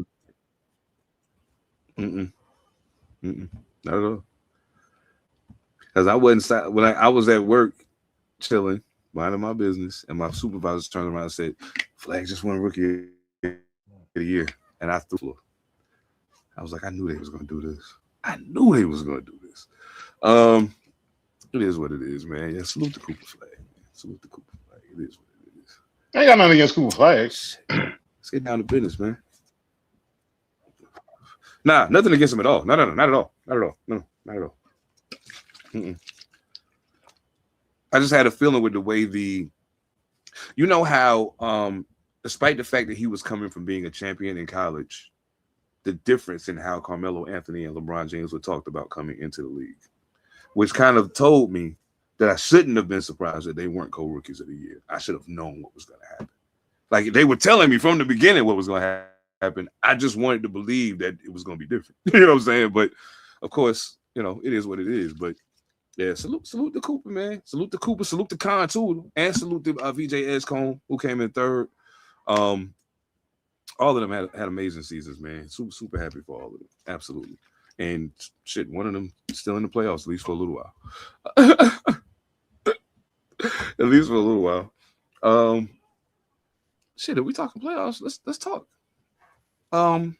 Not at all. Because I wasn't when I was at work, chilling, minding my business, and my supervisor turned around and said, "Flag just won Rookie of the Year," and I threw. I was like, I knew they was gonna do this. It is what it is, man. Yeah, salute to Cooper Flag. Salute to Cooper Flag. It is what it is. I ain't got nothing against Cooper Flag. Let's get down to business, man. Nah, nothing against him at all. No, not at all. No, not at all. I just had a feeling with the way how, despite the fact that he was coming from being a champion in college, the difference in how Carmelo Anthony and LeBron James were talked about coming into the league, which kind of told me that I shouldn't have been surprised that they weren't co-rookies of the year. I should have known what was going to happen. Like, they were telling me from the beginning what was going to happen. I just wanted to believe that it was going to be different. You know what I'm saying? But of course, you know, it is what it is. But yeah, salute to Cooper, man. Salute to Cooper. Salute to Khan too, and salute to VJ Escombe, who came in third. All of them had amazing seasons, man. Super happy for all of them. Absolutely. And shit, one of them still in the playoffs, at least for a little while. At least for a little while. Shit, are we talking playoffs? Let's talk. Where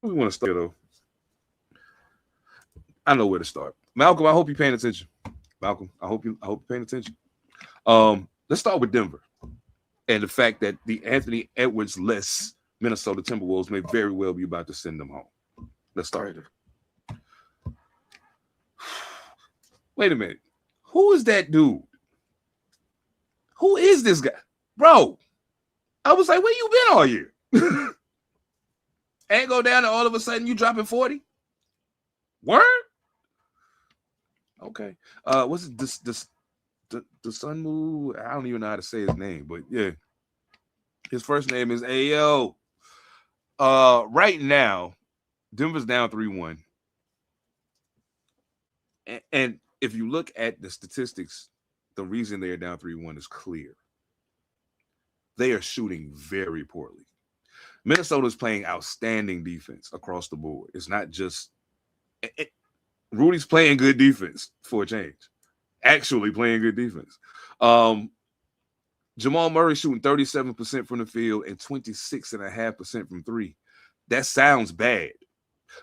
we want to start though. I know where to start. Malcolm, I hope you're paying attention. Malcolm, I hope you're paying attention. Let's start with Denver and the fact that the Anthony Edwards-less Minnesota Timberwolves may very well be about to send them home. Let's start there. Wait a minute. Who is that dude? Who is this guy? Bro, I was like, where you been all year? Ain't go down and all of a sudden you dropping 40? Word? Okay. What's it? The Sun Moo? I don't even know how to say his name, but yeah. His first name is Ayo. Right now, Denver's down 3-1. And if you look at the statistics, the reason they are down 3-1 is clear. They are shooting very poorly. Minnesota's playing outstanding defense across the board. It's not just Rudy's playing good defense for a change. Actually playing good defense. Jamal Murray shooting 37% from the field and 26.5% from three. That sounds bad.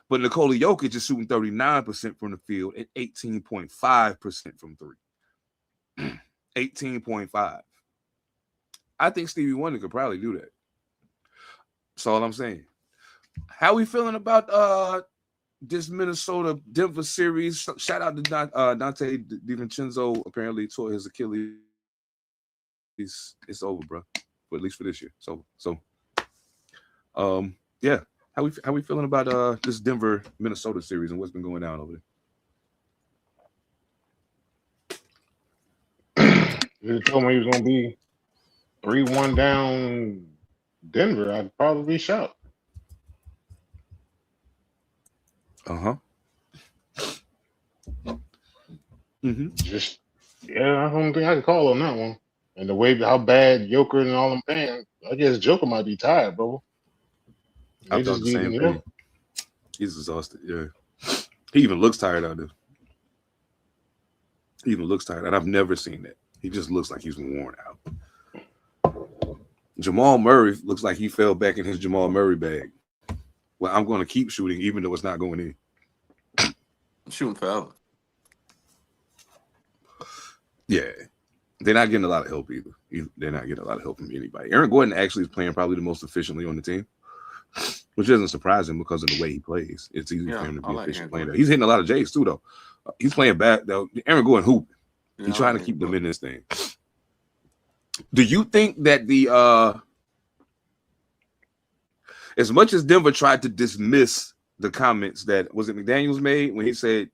But Nikola Jokic is shooting 39% from the field and 18.5% from three. 18.5. I think Stevie Wonder could probably do that. That's all I'm saying. How we feeling about this Minnesota Denver series? Shout out to Dante DiVincenzo. Apparently tore his Achilles. It's over, bro. But at least for this year. So yeah. How we feeling about this Denver Minnesota series and what's been going on over If you told me he was gonna be 3-1 down Denver, I'd probably be shocked. Just yeah, I don't think I can call on that one. And the way how bad Joker and all them fans, I guess Joker might be tired, bro. I thought the same thing. He's exhausted. Yeah, he even looks tired out there. He even looks tired, and I've never seen that. He just looks like he's worn out. Jamal Murray looks like he fell back in his Jamal Murray bag. Well, I'm going to keep shooting even though it's not going in. I'm shooting forever. Yeah. They're not getting a lot of help either. They're not getting a lot of help from anybody. Aaron Gordon actually is playing probably the most efficiently on the team, which doesn't surprise him because of the way he plays. It's easy for him to be efficient playing that. He's hitting a lot of J's too, though. He's playing back, though. Aaron Gordon hoop. He's trying to keep them in this thing. Do you think that as much as Denver tried to dismiss the comments that was it McDaniels made when he said,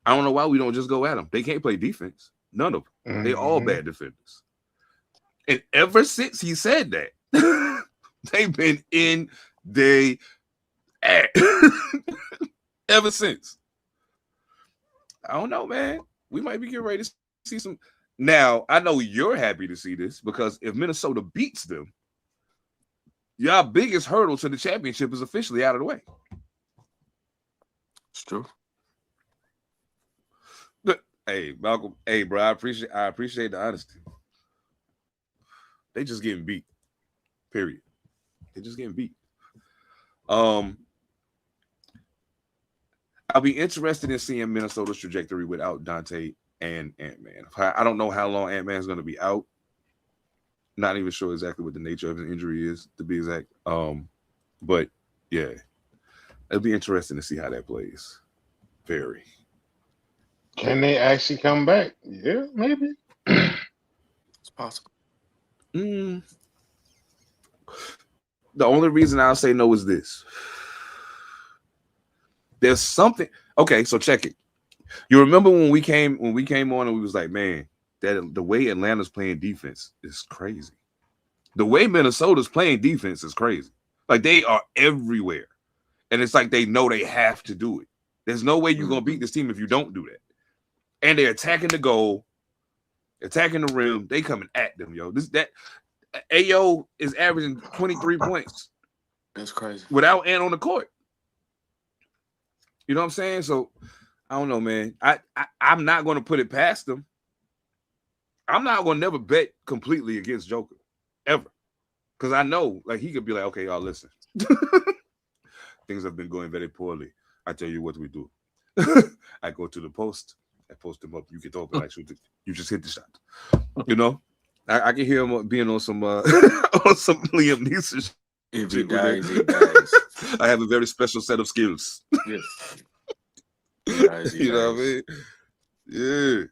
I don't know why we don't just go at them. They can't play defense. None of them. Mm-hmm. They all bad defenders. And ever since he said that, they've been in their ass. Ever since. I don't know, man. We might be getting ready to see some. Now, I know you're happy to see this because if Minnesota beats them, your biggest hurdle to the championship is officially out of the way. It's true. Hey, Malcolm. Hey, bro, I appreciate the honesty. They just getting beat. Period. They just getting beat. I'll be interested in seeing Minnesota's trajectory without Dante and Ant-Man. I don't know how long Ant-Man's going to be out. Not even sure exactly what the nature of his injury is, to be exact. But yeah, it'll be interesting to see how that plays. Very. Can they actually come back? Yeah, maybe. It's possible. The only reason I'll say no is this. There's something. Okay, so check it. You remember when we came on and we was like, man, that the way Atlanta's playing defense is crazy. The way Minnesota's playing defense is crazy. Like they are everywhere. And it's like they know they have to do it. There's no way you're gonna beat this team if you don't do that. And they're attacking the goal, attacking the rim. They coming at them, yo. AO is averaging 23 points. That's crazy. Without Ant on the court. You know what I'm saying? So I don't know, man. I'm not gonna put it past them. I'm not gonna never bet completely against Joker. Ever. Because I know, like, he could be like, okay, y'all listen. Things have been going very poorly. I tell you what we do. I go to the post. I post them up. You get open. Like, you just hit the shot. You know? I can hear him being on some on some Liam Neeson shit. If he dies, he dies. I have a very special set of skills. Yes. He dies, he you know dies. what I mean? Yeah.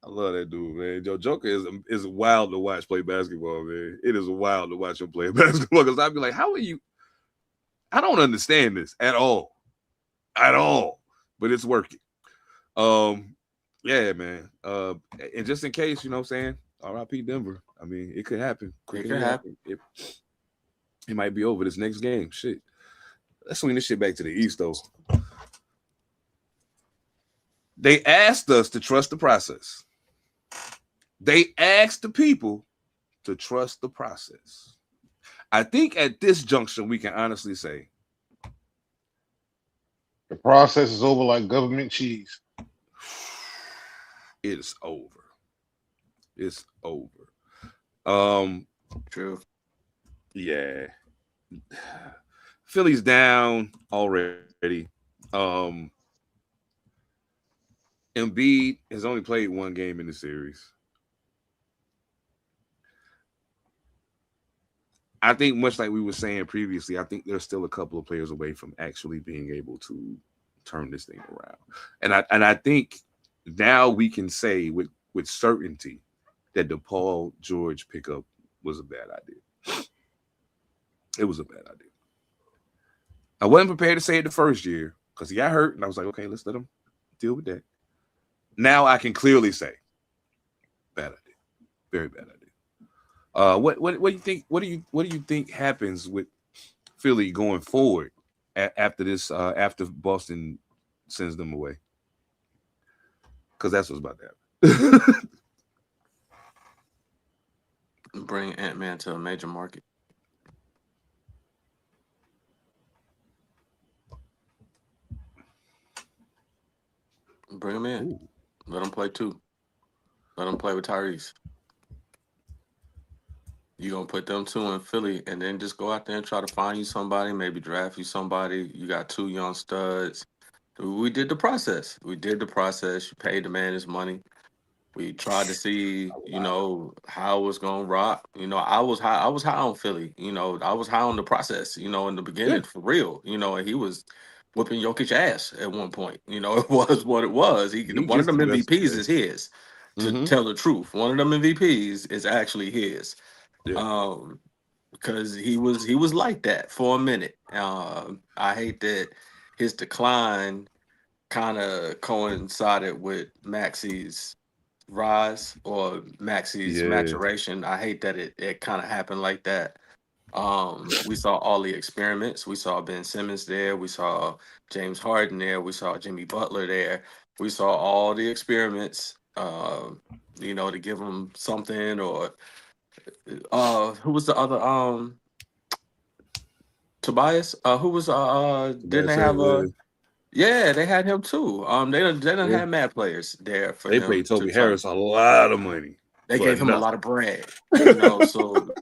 I love that dude, man. Yo, Joker is wild to watch play basketball, man. It is wild to watch him play basketball because I'd be like, how are you? I don't understand this at all. At all. But it's working. Yeah, man. And just in case, you know what I'm saying? R.I.P. Denver. I mean, it could happen. It could happen. It might be over this next game. Shit. Let's swing this shit back to the East, though. They asked us to trust the process. They asked the people to trust the process. I think at this junction, we can honestly say the process is over like government cheese. It's over. It's over. True. Yeah. Philly's down already. Embiid has only played one game in the series. I think much like we were saying previously, I think there's still a couple of players away from actually being able to turn this thing around. And I think now we can say with certainty that the Paul George pickup was a bad idea. It was a bad idea. I wasn't prepared to say it the first year because he got hurt, and I was like, okay, let's let him deal with that. Now I can clearly say, bad idea, very bad idea. What do you think? What do you think happens with Philly going forward after this? After Boston sends them away, because that's what's about to happen. Bring Ant-Man to a major market. Bring him in. Ooh. Let him play too. Let him play with Tyrese. You're going to put them two in Philly and then just go out there and try to find you somebody, maybe draft you somebody. You got two young studs. We did the process. You paid the man his money. We tried to see, how it was going to rock. I was high on Philly. I was high on the process, in the beginning, for real. And he was whipping Jokic ass at one point. It was what it was. One of them MVPs is his, to tell the truth. One of them MVPs is actually his. Yeah. Because he was like that for a minute. I hate that his decline kind of coincided with Maxi's rise or Maxi's maturation. I hate that it kind of happened like that. We saw all the experiments. We saw Ben Simmons there. We saw James Harden there. We saw Jimmy Butler there. We saw all the experiments, to give him something. Or who was the other Tobias? Who was didn't they have a yeah, they had him too. They didn't have mad players there for they him. paid Toby Harris a lot of money. They gave him a lot of bread, so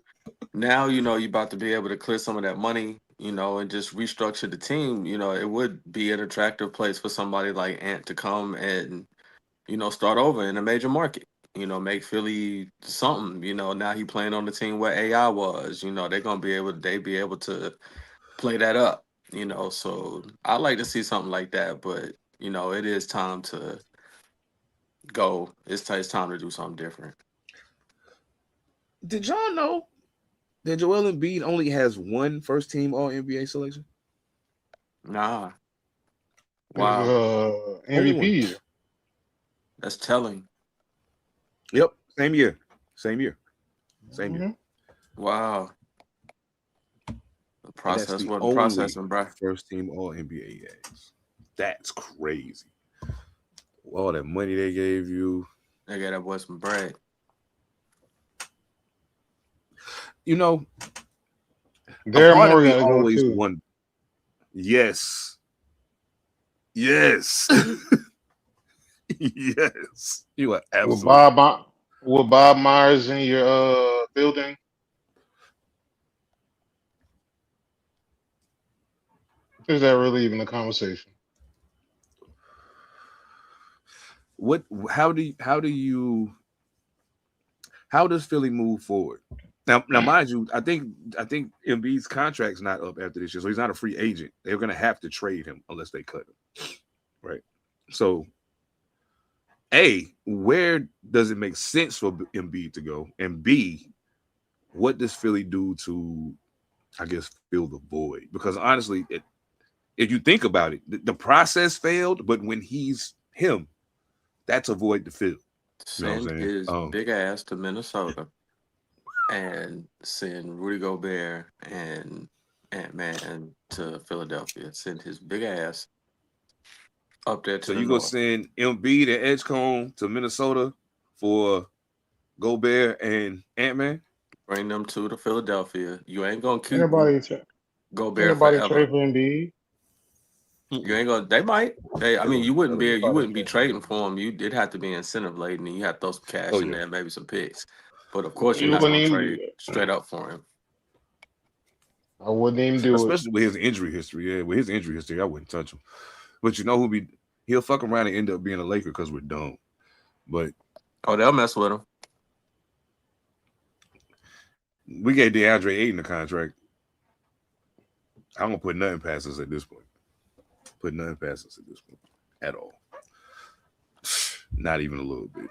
now, you're about to be able to clear some of that money, and just restructure the team. It would be an attractive place for somebody like Ant to come and, start over in a major market, make Philly something, now he playing on the team where AI was, they're going to be able to play that up, so I like to see something like that, but, it is time to go. It's time to do something different. Did y'all know that Joel Embiid only has one first-team All-NBA selection? Nah. Wow. MVP. That's telling. Yep. Same year. Wow. The And that's process the wasn't only processing, bro. first team All NBA he has. That's crazy. All that money they gave you. They got that boy some bread. You know, a Daryl part of Morey me got to go always too. wondered. Yes. Yes. Yes. You are With absolutely Bob, with Bob Myers in your building, is that really even a conversation? what how does Philly move forward? Now, mind you, I think Embiid's contract's not up after this year, so he's not a free agent. They're gonna have to trade him unless they cut him, right? So, where does it make sense for Embiid to go? And B, what does Philly do to, I guess, fill the void? Because honestly, if you think about it, the process failed, but when he's him, that's a void to fill. You know what I'm Send saying? his big ass to Minnesota and send Rudy Gobert and Ant-Man to Philadelphia. Send his big ass up there to So the you go north. send Embiid and Edgecombe to Minnesota for Gobert and Ant-Man? Bring them to the Philadelphia. You ain't gonna Ain't keep nobody, ain't Gobert nobody forever. trade for Embiid. You ain't gonna. They might. I mean, you wouldn't be. You Nobody wouldn't be trade for trading Embiid. for him. It'd have to be incentive laden, and you have to throw some Oh cash in yeah. there, maybe some picks. But of course, you're You not wouldn't gonna even do trade that. straight up for him. I wouldn't even do it. Especially with his injury history. Yeah, with his injury history, I wouldn't touch him. But you know who be he'll fuck around and end up being a Laker because we're dumb. But Oh, they'll mess with him. we gave DeAndre Ayton a contract. I don't put nothing past us at this point. Put nothing past us at this point. At all. Not even a little bit.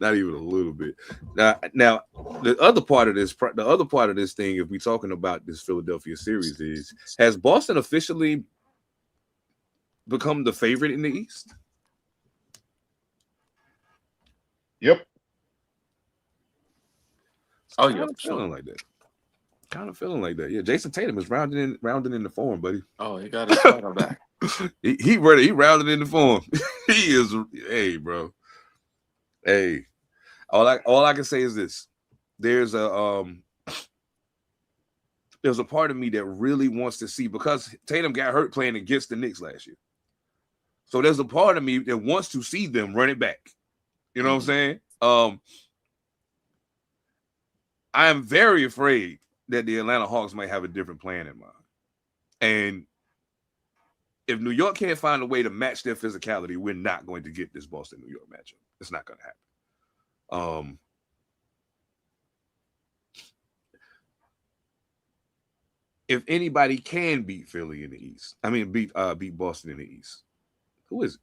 Not even a little bit. Now, the other part of this thing, if we're talking about this Philadelphia series, is has Boston officially become the favorite in the East? Yep. Oh Kind yeah, of for sure. feeling like that. Kind of feeling like that. Yeah, Jason Tatum is rounding in the form, buddy. Oh, he got his swagger back. he rounded in the form. He is. Hey, bro. Hey, all I can say is this: there's a part of me that really wants to see, because Tatum got hurt playing against the Knicks last year. So there's a part of me that wants to see them run it back. You know what I'm saying? I am very afraid that the Atlanta Hawks might have a different plan in mind. And if New York can't find a way to match their physicality, we're not going to get this Boston New York matchup. It's not going to happen. If anybody can beat Philly in the East, I mean beat Boston in the East, who is it?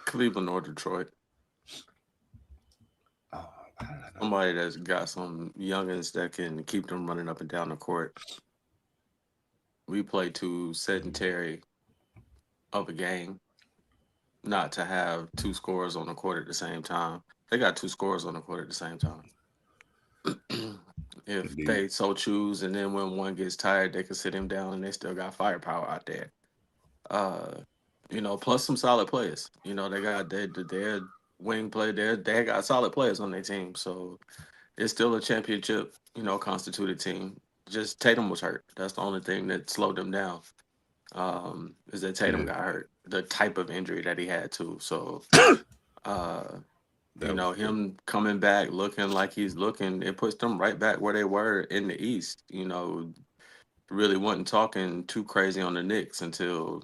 Cleveland or Detroit. Oh, I don't know. Somebody that's got some youngins that can keep them running up and down the court. We play too sedentary of a game not to have two scorers on the court at the same time. They got two scorers on the court at the same time. If Indeed. they so choose, and then when one gets tired, they can sit him down, and they still got firepower out there. Plus some solid players. They got their wing play. They got solid players on their team, so it's still a championship, constituted team. Just Tatum was hurt. That's the only thing that slowed them down. Is that Tatum got hurt, the type of injury that he had too. So, him coming back looking like he's looking, it puts them right back where they were in the East. Really wasn't talking too crazy on the Knicks until,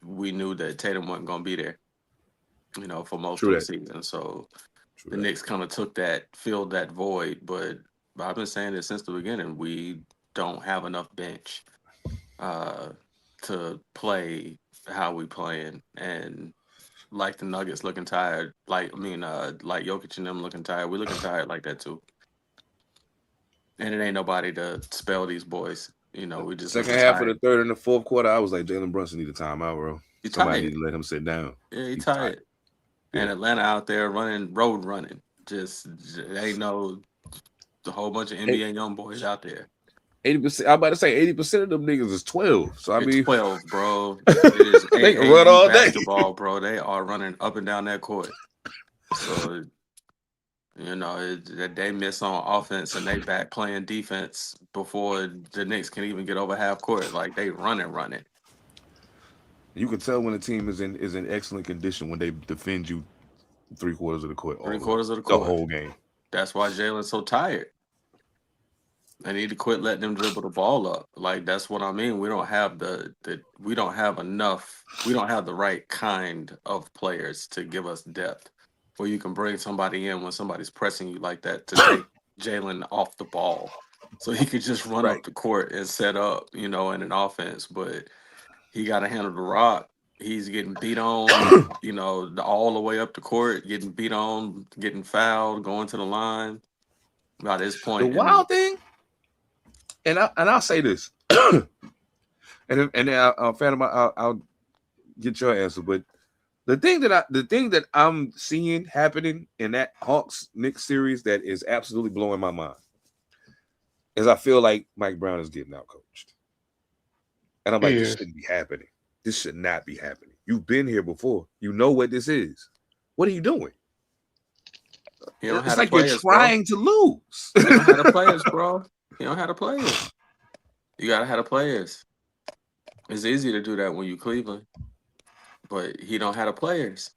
we knew that Tatum wasn't going to be there, for most of the season. So the Knicks kind of filled that void. But I've been saying this since the beginning. We don't have enough bench to play how we playing. And like the Nuggets looking tired, like Jokic and them looking tired. We're looking tired like that too. And it ain't nobody to spell these boys. You know, we just Second looking half of tired. the third and the fourth quarter, I was like, Jalen Brunson need a timeout, bro. He Somebody tired. need to let him sit down. Yeah, he He's tired. And Yeah. Atlanta out there road running. Just ain't no the whole bunch of NBA young boys out there. 80%. I'm about to say 80% of them niggas is 12. So I It's mean, 12, bro. It is they can run all AAU day. basketball, bro. They are running up and down that court. So, you know, they miss on offense and they back playing defense before the Knicks can even get over half court. Like they running. You can tell when a team is in excellent condition when they defend you 3/4 of the court. 3/4 of the The court. whole game. That's why Jalen's so tired. They need to quit letting them dribble the ball up. Like that's what I mean. We don't have we don't have enough. We don't have the right kind of players to give us depth where you can bring somebody in when somebody's pressing you like that to take Jalen off the ball. So he could just run up the court and set up, you know, in an offense. But he got to handle the rock. He's getting beat on, you know, all the way up the court, getting beat on, getting fouled, going to the line. By this point, The wild thing, and I'll say this, and then I'll get your answer. But the thing that I'm seeing happening in that Hawks Knicks series that is absolutely blowing my mind is I feel like Mike Brown is getting out coached, and I'm like, this shouldn't be happening. This should not be happening. You've been here before. You know what this is. What are you doing? It's like you're trying to lose. You don't have the players, bro. You don't have the players. You gotta have the players. It's easy to do that when you Cleveland, but he don't have the players.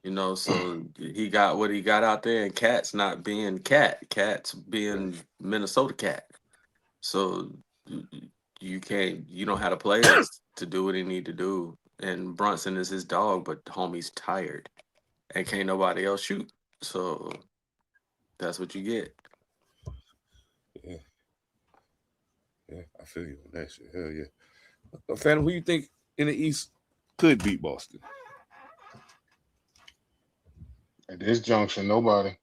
You know, so he got what he got out there, and Cat's not being Cat's being Minnesota Cat. So you don't have the players to do what he need to do. And Brunson is his dog, but homie's tired, and can't nobody else shoot. So that's what you get. Yeah, I feel you on that shit. Hell yeah. Phantom, who you think in the East could beat Boston? At this junction, nobody.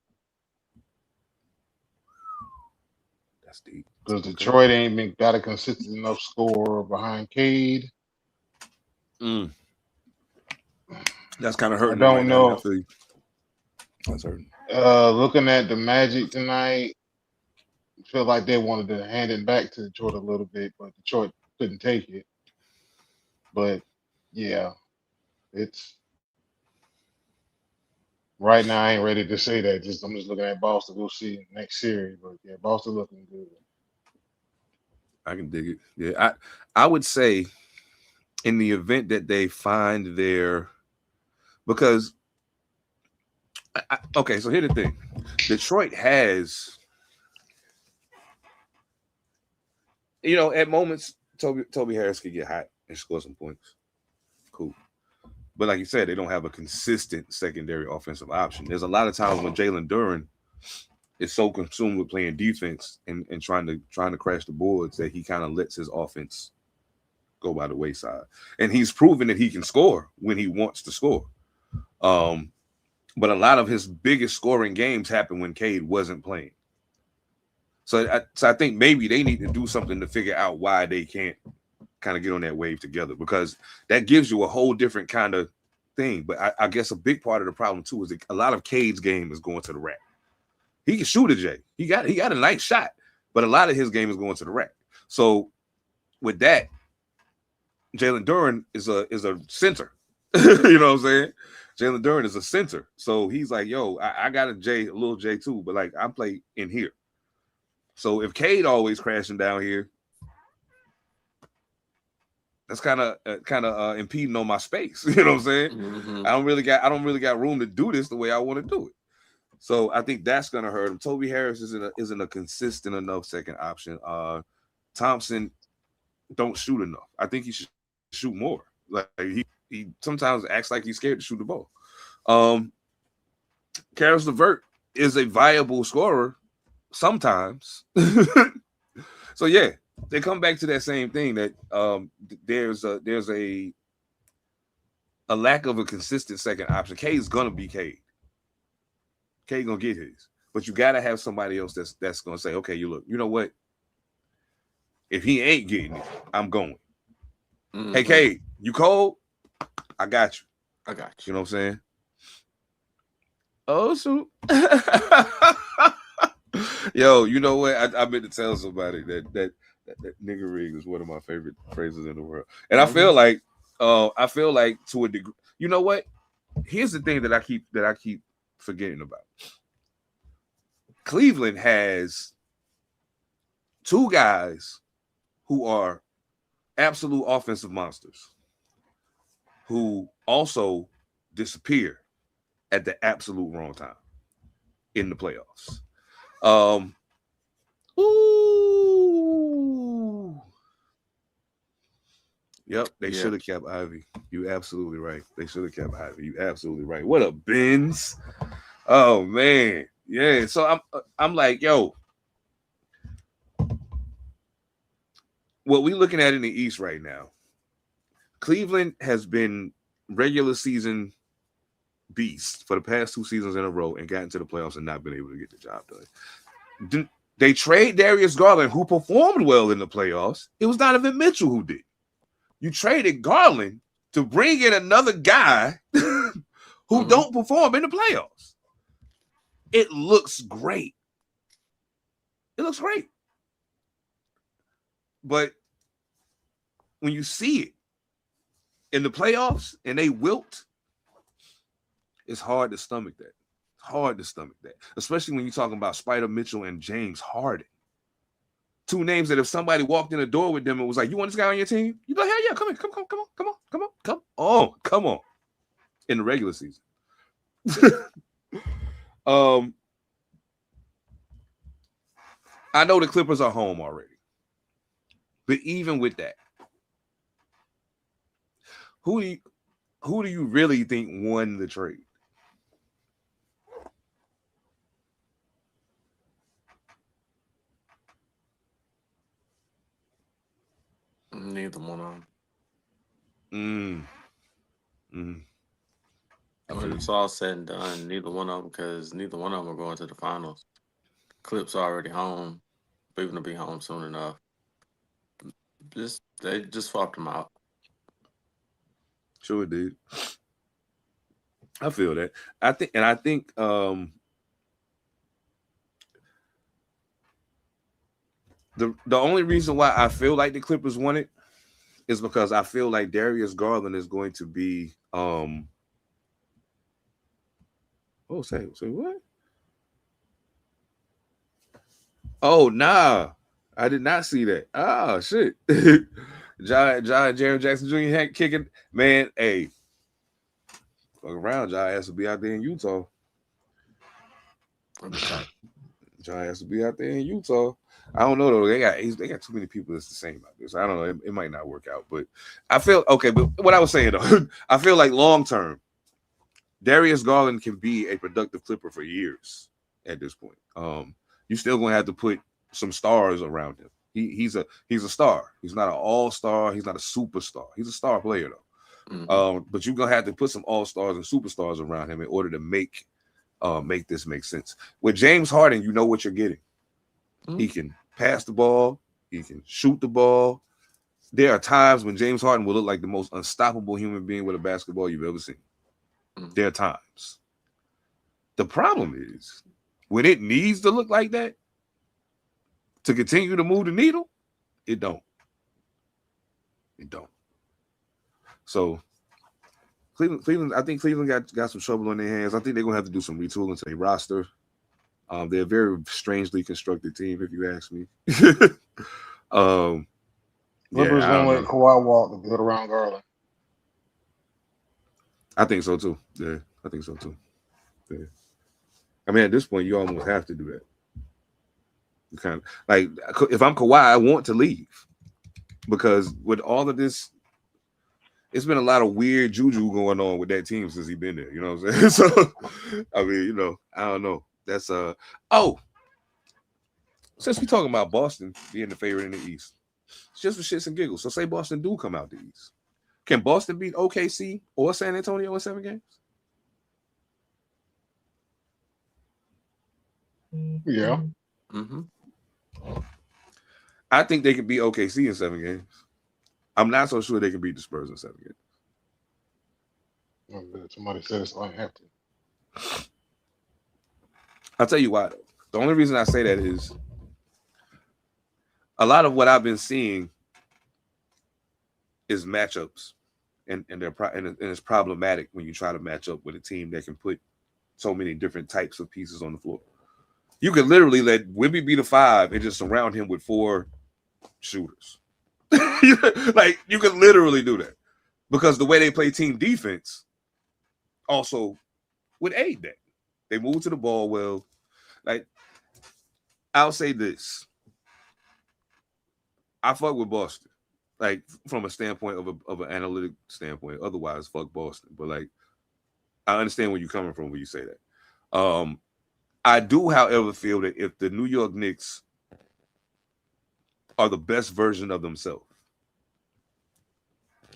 That's deep. Because Detroit ain't got a consistent enough score behind Cade. That's kind of hurting. I don't know. I feel you. That's hurting. Looking at the Magic tonight, I feel like they wanted to hand it back to Detroit a little bit, but Detroit couldn't take it. But yeah, it's right now. I ain't ready to say that. I'm just looking at Boston. We'll see next series, but yeah, Boston looking good. I can dig it. Yeah, I would say in the event that they find because okay, so here's the thing. Detroit has, at moments Toby Harris could get hot and score some points. Cool. But like you said, they don't have a consistent secondary offensive option. There's a lot of times when Jalen Duren is so consumed with playing defense and trying to crash the boards that he kind of lets his offense go by the wayside. And he's proven that he can score when he wants to score. But a lot of his biggest scoring games happen when Cade wasn't playing. So I think maybe they need to do something to figure out why they can't kind of get on that wave together, because that gives you a whole different kind of thing. But I guess a big part of the problem too is that a lot of Cade's game is going to the rack. He can shoot a J. He got a nice shot, but a lot of his game is going to the rack. So with that, Jalen Duren is a center. You know what I'm saying? Jalen Duren is a center. So he's like, yo, I got a little J too, but like I play in here. So if Cade always crashing down here, that's kind of impeding on my space. You know what I'm saying? Mm-hmm. I don't really got room to do this the way I want to do it. So I think that's gonna hurt him. Toby Harris isn't a consistent enough second option. Thompson don't shoot enough. I think he should shoot more. Like he sometimes acts like he's scared to shoot the ball. Karis LeVert is a viable scorer sometimes. So yeah, they come back to that same thing that there's a lack of a consistent second option. Cade's gonna be Cade. Cade gonna get his, but you gotta have somebody else that's gonna say, okay, you know what? If he ain't getting it, I'm going. Mm-hmm. Hey, K, you cold? I got you. I got You you. know what I'm saying? Oh, shoot. Yo, you know what? I meant to tell somebody that nigga rig is one of my favorite phrases in the world. And I feel like to a degree, you know what? Here's the thing that I keep forgetting about. Cleveland has two guys who are absolute offensive monsters who also disappear at the absolute wrong time in the playoffs. Ooh. Yep, they should have kept Ivy. You absolutely right. They should have kept Ivy. You absolutely right. What a Benz. Oh man. Yeah. So I'm like, yo, what we looking at in the East right now, Cleveland has been regular season beasts for the past 2 seasons in a row and gotten to the playoffs and not been able to get the job done. They trade Darius Garland, who performed well in the playoffs. It was Donovan Mitchell who did. You traded Garland to bring in another guy who don't perform in the playoffs. It looks great. It looks great. But when you see it in the playoffs and they wilt, it's hard to stomach that. It's hard to stomach that, especially when you're talking about Spider Mitchell and James Harden. Two names that if somebody walked in the door with them and was like, "You want this guy on your team?" You'd be like, "Hell yeah, come on." In the regular season. I know the Clippers are home already. But even with that, who do you really think won the trade? Neither one of them. When it's all said and done, neither one of them, because neither one of them are going to the finals. Clips are already home. Cleveland will be home soon enough. They just swapped them out. Sure did. I feel that. I think the only reason why I feel like the Clippers won it is because I feel like Darius Garland is going to be say what? Oh nah. I did not see that. Oh shit. John Jaron Jackson Jr. had kicking. Man, hey. Fuck around, John has to be out there in Utah. John has to be out there in Utah. I don't know though. They got too many people that's the same about this. I don't know. It might not work out, but I feel okay. But what I was saying though, I feel like long term, Darius Garland can be a productive Clipper for years at this point. You're still gonna have to put some stars around him. He's a star. He's not an all-star. He's not a superstar. He's a star player though. But you're gonna have to put some all-stars and superstars around him in order to make this make sense. With James Harden, you know what you're getting. He can pass the ball. He can shoot the ball. There are times when James Harden will look like the most unstoppable human being with a basketball you've ever seen. There are times. The problem is when it needs to look like that to continue to move the needle, it don't. It don't. So Cleveland, I think Cleveland got some trouble on their hands. I think they're gonna have to do some retooling to their roster. They're a very strangely constructed team, if you ask me. Clippers gonna let Kawhi walk to build around Garland. I think so too. Yeah, I think so too. Yeah. I mean, at this point, you almost have to do that. You kind of like if I'm Kawhi, I want to leave because with all of this, it's been a lot of weird juju going on with that team since he's been there. You know what I'm saying? So, I mean, I don't know. That's since we talking about Boston being the favorite in the East, it's just for shits and giggles. So say Boston do come out the East. Can Boston beat OKC or San Antonio in 7 games? Yeah. I think they can beat OKC in 7 games. I'm not so sure they can beat the Spurs in 7 games. Oh, good. Somebody said it's unhappy. I'll tell you why. The only reason I say that is a lot of what I've been seeing is matchups, and it's problematic when you try to match up with a team that can put so many different types of pieces on the floor. You could literally let Wemby be the 5 and just surround him with 4 shooters. Like, you could literally do that because the way they play team defense also would aid that. They move to the ball well. Like, I'll say this. I fuck with Boston. Like, from a standpoint of an analytic standpoint. Otherwise, fuck Boston. But, like, I understand where you're coming from when you say that. I do, however, feel that if the New York Knicks are the best version of themselves,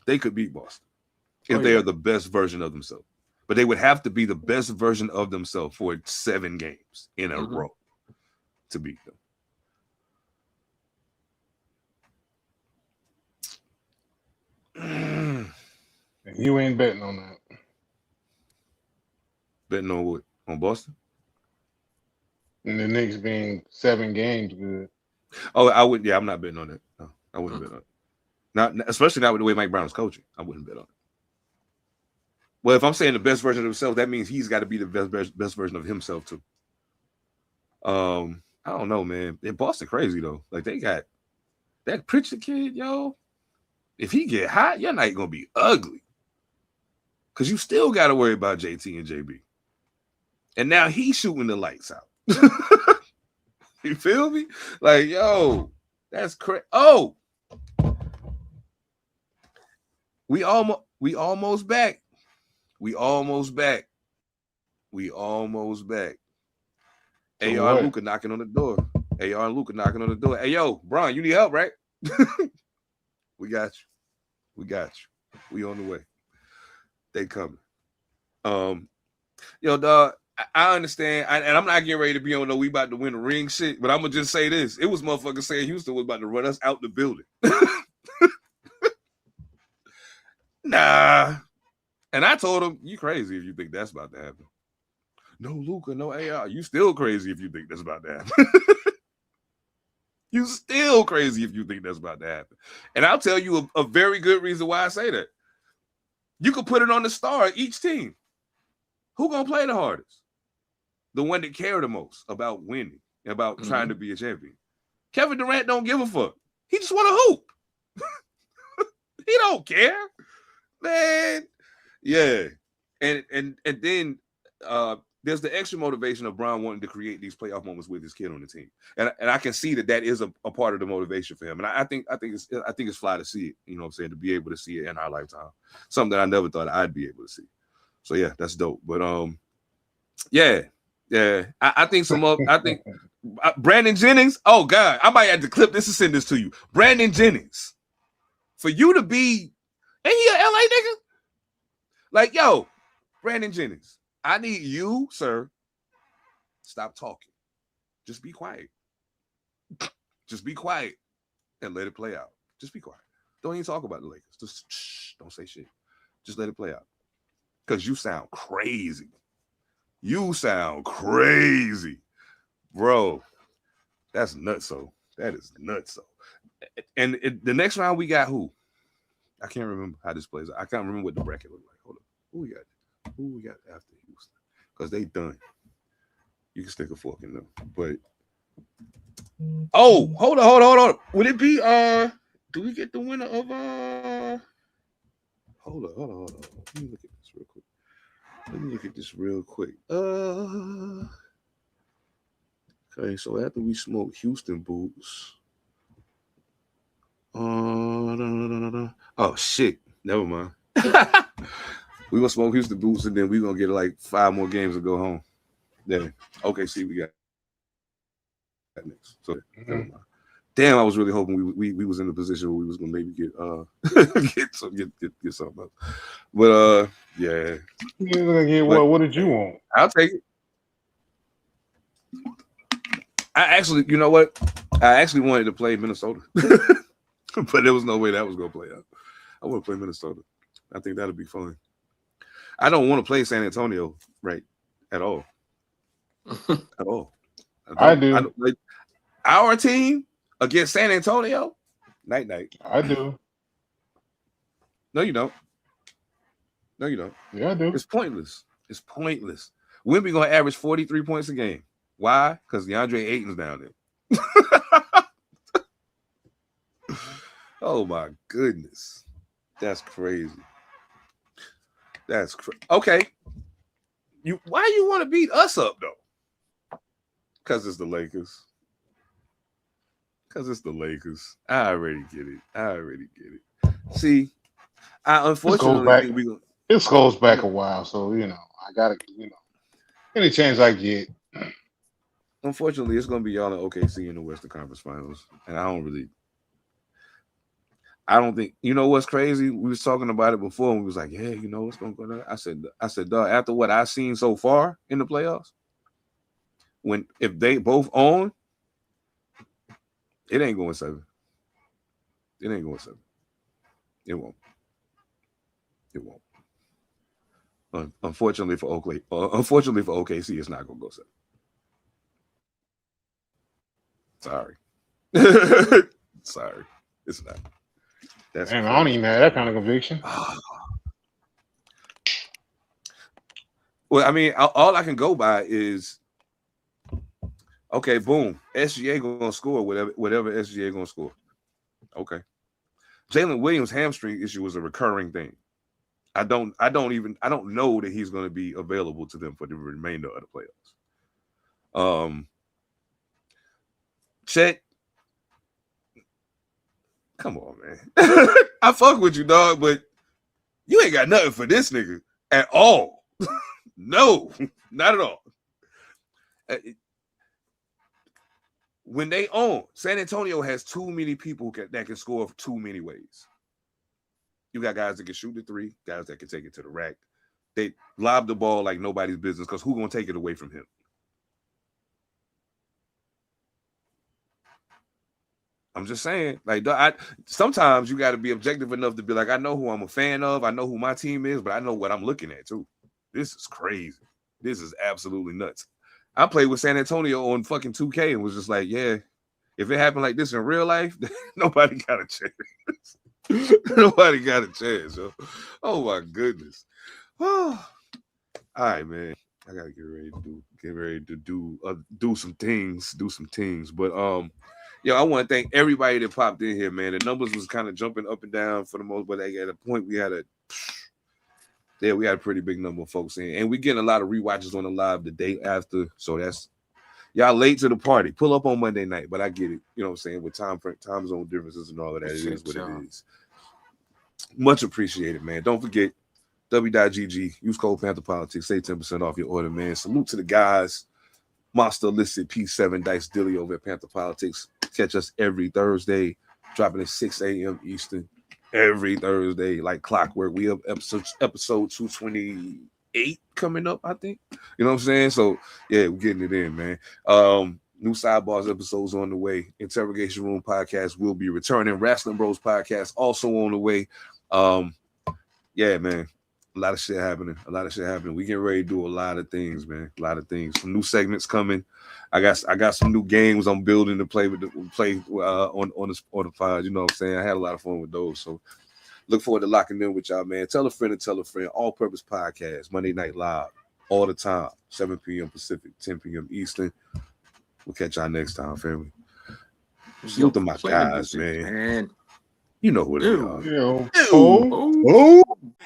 they could beat Boston if they are the best version of themselves. But they would have to be the best version of themselves for 7 games in a row to beat them. And you ain't betting on that. Betting on what? On Boston? And the Knicks being 7 games good. Oh, I would. Yeah, I'm not betting on that. No, I wouldn't bet on it. Not especially not with the way Mike Brown is coaching. I wouldn't bet on it. Well, if I'm saying the best version of himself, that means he's got to be the best version of himself too. I don't know, man. Boston crazy though. Like, they got that Pritchard kid, yo. If he get hot, your night gonna be ugly. Cause you still got to worry about JT and JB. And now he's shooting the lights out. You feel me? Like, yo, that's crazy. Oh, we almost back. We almost back. AR and Luka knocking on the door. AR and Luka knocking on the door. Hey, yo, Bron, you need help, right? We got you. We on the way. They coming. Yo, dog, I understand, and I'm not getting ready to be on no we about to win a ring shit, but I'm gonna just say this: it was motherfuckers saying Houston was about to run us out the building. Nah, and I told them, you crazy if you think that's about to happen. No Luka, no AR. You still crazy if you think that's about to happen. You still crazy if you think that's about to happen. And I'll tell you a very good reason why I say that. You could put it on the star of each team. Who gonna play the hardest? The one that care the most about winning, about trying to be a champion. Kevin Durant don't give a fuck. He just want to hoop. He don't care, man. Yeah, and then there's the extra motivation of Brown wanting to create these playoff moments with his kid on the team, and I can see that is a part of the motivation for him. And I think it's fly to see it. You know what I'm saying? To be able to see it in our lifetime, something that I never thought I'd be able to see. So yeah, that's dope. But yeah. I think Brandon Jennings. Oh God, I might have to clip this and send this to you. Brandon Jennings, for you to be, ain't he a LA nigga? Like, yo, Brandon Jennings, I need you, sir. Stop talking. Just be quiet. Just be quiet and let it play out. Just be quiet. Don't even talk about the Lakers. Just don't say shit. Just let it play out. Because you sound crazy. You sound crazy. Bro, that's nutso. That is nutso. And the next round we got who? I can't remember how this plays out. I can't remember what the bracket looked like. Hold up. Who we got after Houston? Because they done. You can stick a fork in them. But oh, hold on. Would it be do we get the winner of hold on. Let me look at this real quick. Okay, so after we smoke Houston boots. Oh shit. Never mind. We gonna smoke Houston boots and then we gonna get like 5 more games to go home. Then okay, see, we got that next. So never mind. Damn, I was really hoping we was in a position where we was gonna maybe get get something else. But yeah. What did you want? I'll take it. I actually, you know what? I actually wanted to play Minnesota, but there was no way that was going to play out. I want to play Minnesota. I think that'll be fun. I don't want to play San Antonio right at all. At all. I do. Like, our team against San Antonio, night. I do. No, you don't. No, you don't. Yeah, I do. It's pointless. It's pointless. Wemby gonna average 43 points a game. Why? Because DeAndre Ayton's down there. Oh my goodness, that's crazy. That's okay. Why you want to beat us up though? Because it's the Lakers. Because it's the Lakers. I already get it. See, I unfortunately think this goes back a while, so I gotta any chance I get. Unfortunately, it's gonna be y'all in OKC in the Western Conference Finals, and I don't think what's crazy. We was talking about it before, and we was like, yeah, what's gonna go down. I said, dog, after what I've seen so far in the playoffs, if they both on, it ain't going 7. It ain't going 7. It won't. It won't. Unfortunately for Oakley, unfortunately for OKC, it's not gonna go 7. Sorry. Sorry. It's not. I don't even have that kind of conviction. Well, I mean, all I can go by is okay, boom. SGA gonna score whatever SGA gonna score. Okay. Jalen Williams' hamstring issue was a recurring thing. I don't know that he's going to be available to them for the remainder of the playoffs. Chet, come on, man. I fuck with you, dog, but you ain't got nothing for this nigga at all. No, not at all. When they own, San Antonio has too many people that can score too many ways. You got guys that can shoot the 3, guys that can take it to the rack. They lob the ball like nobody's business because who's going to take it away from him? I'm just saying, like, sometimes you got to be objective enough to be like, I know who I'm a fan of. I know who my team is, but I know what I'm looking at, too. This is crazy. This is absolutely nuts. I played with San Antonio on fucking 2K and was just like, yeah, if it happened like this in real life, nobody got a chance. Nobody got a chance, yo. Oh my goodness. Oh. All right, man. I gotta get ready to do some things. But I want to thank everybody that popped in here, man. The numbers was kind of jumping up and down for the most, but at a point we had a pretty big number of folks in, and we getting a lot of rewatches on the live the day after. So that's y'all late to the party. Pull up on Monday night, but I get it. You know what I'm saying? With time zone differences and all of that, it is what it is. Much appreciated, man. Don't forget w.gg, use code Panther Politics, save 10% off your order, man. Salute to the guys, Monster Illicit, P7, Dice Dilly over at Panther Politics. Catch us every Thursday, dropping at 6 a.m. Eastern. Every Thursday, like clockwork. We have episode 228 coming up, I think. You know what I'm saying? So yeah, we're getting it in, man. New Sidebars episodes on the way. Interrogation Room podcast will be returning. Wrestling Bros podcast also on the way. Yeah, man. A lot of shit happening. We getting ready to do a lot of things, man. A lot of things. Some new segments coming. I got some new games I'm building to play on the pod. You know what I'm saying? I had a lot of fun with those. So look forward to locking in with y'all, man. Tell a friend. All Purpose Podcast, Monday Night Live, all the time, 7 p.m. Pacific, 10 p.m. Eastern. We'll catch y'all next time, family. Salute to my guys, man. You know who they are.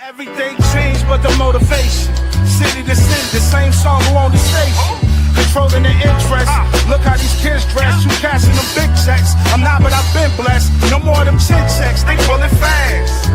Everything changed but the motivation. City to sin, the same song who on the station. Controlling the interest. Look how these kids dress. You cashing them big checks. I'm not, but I've been blessed. No more of them chin checks. They pulling fast.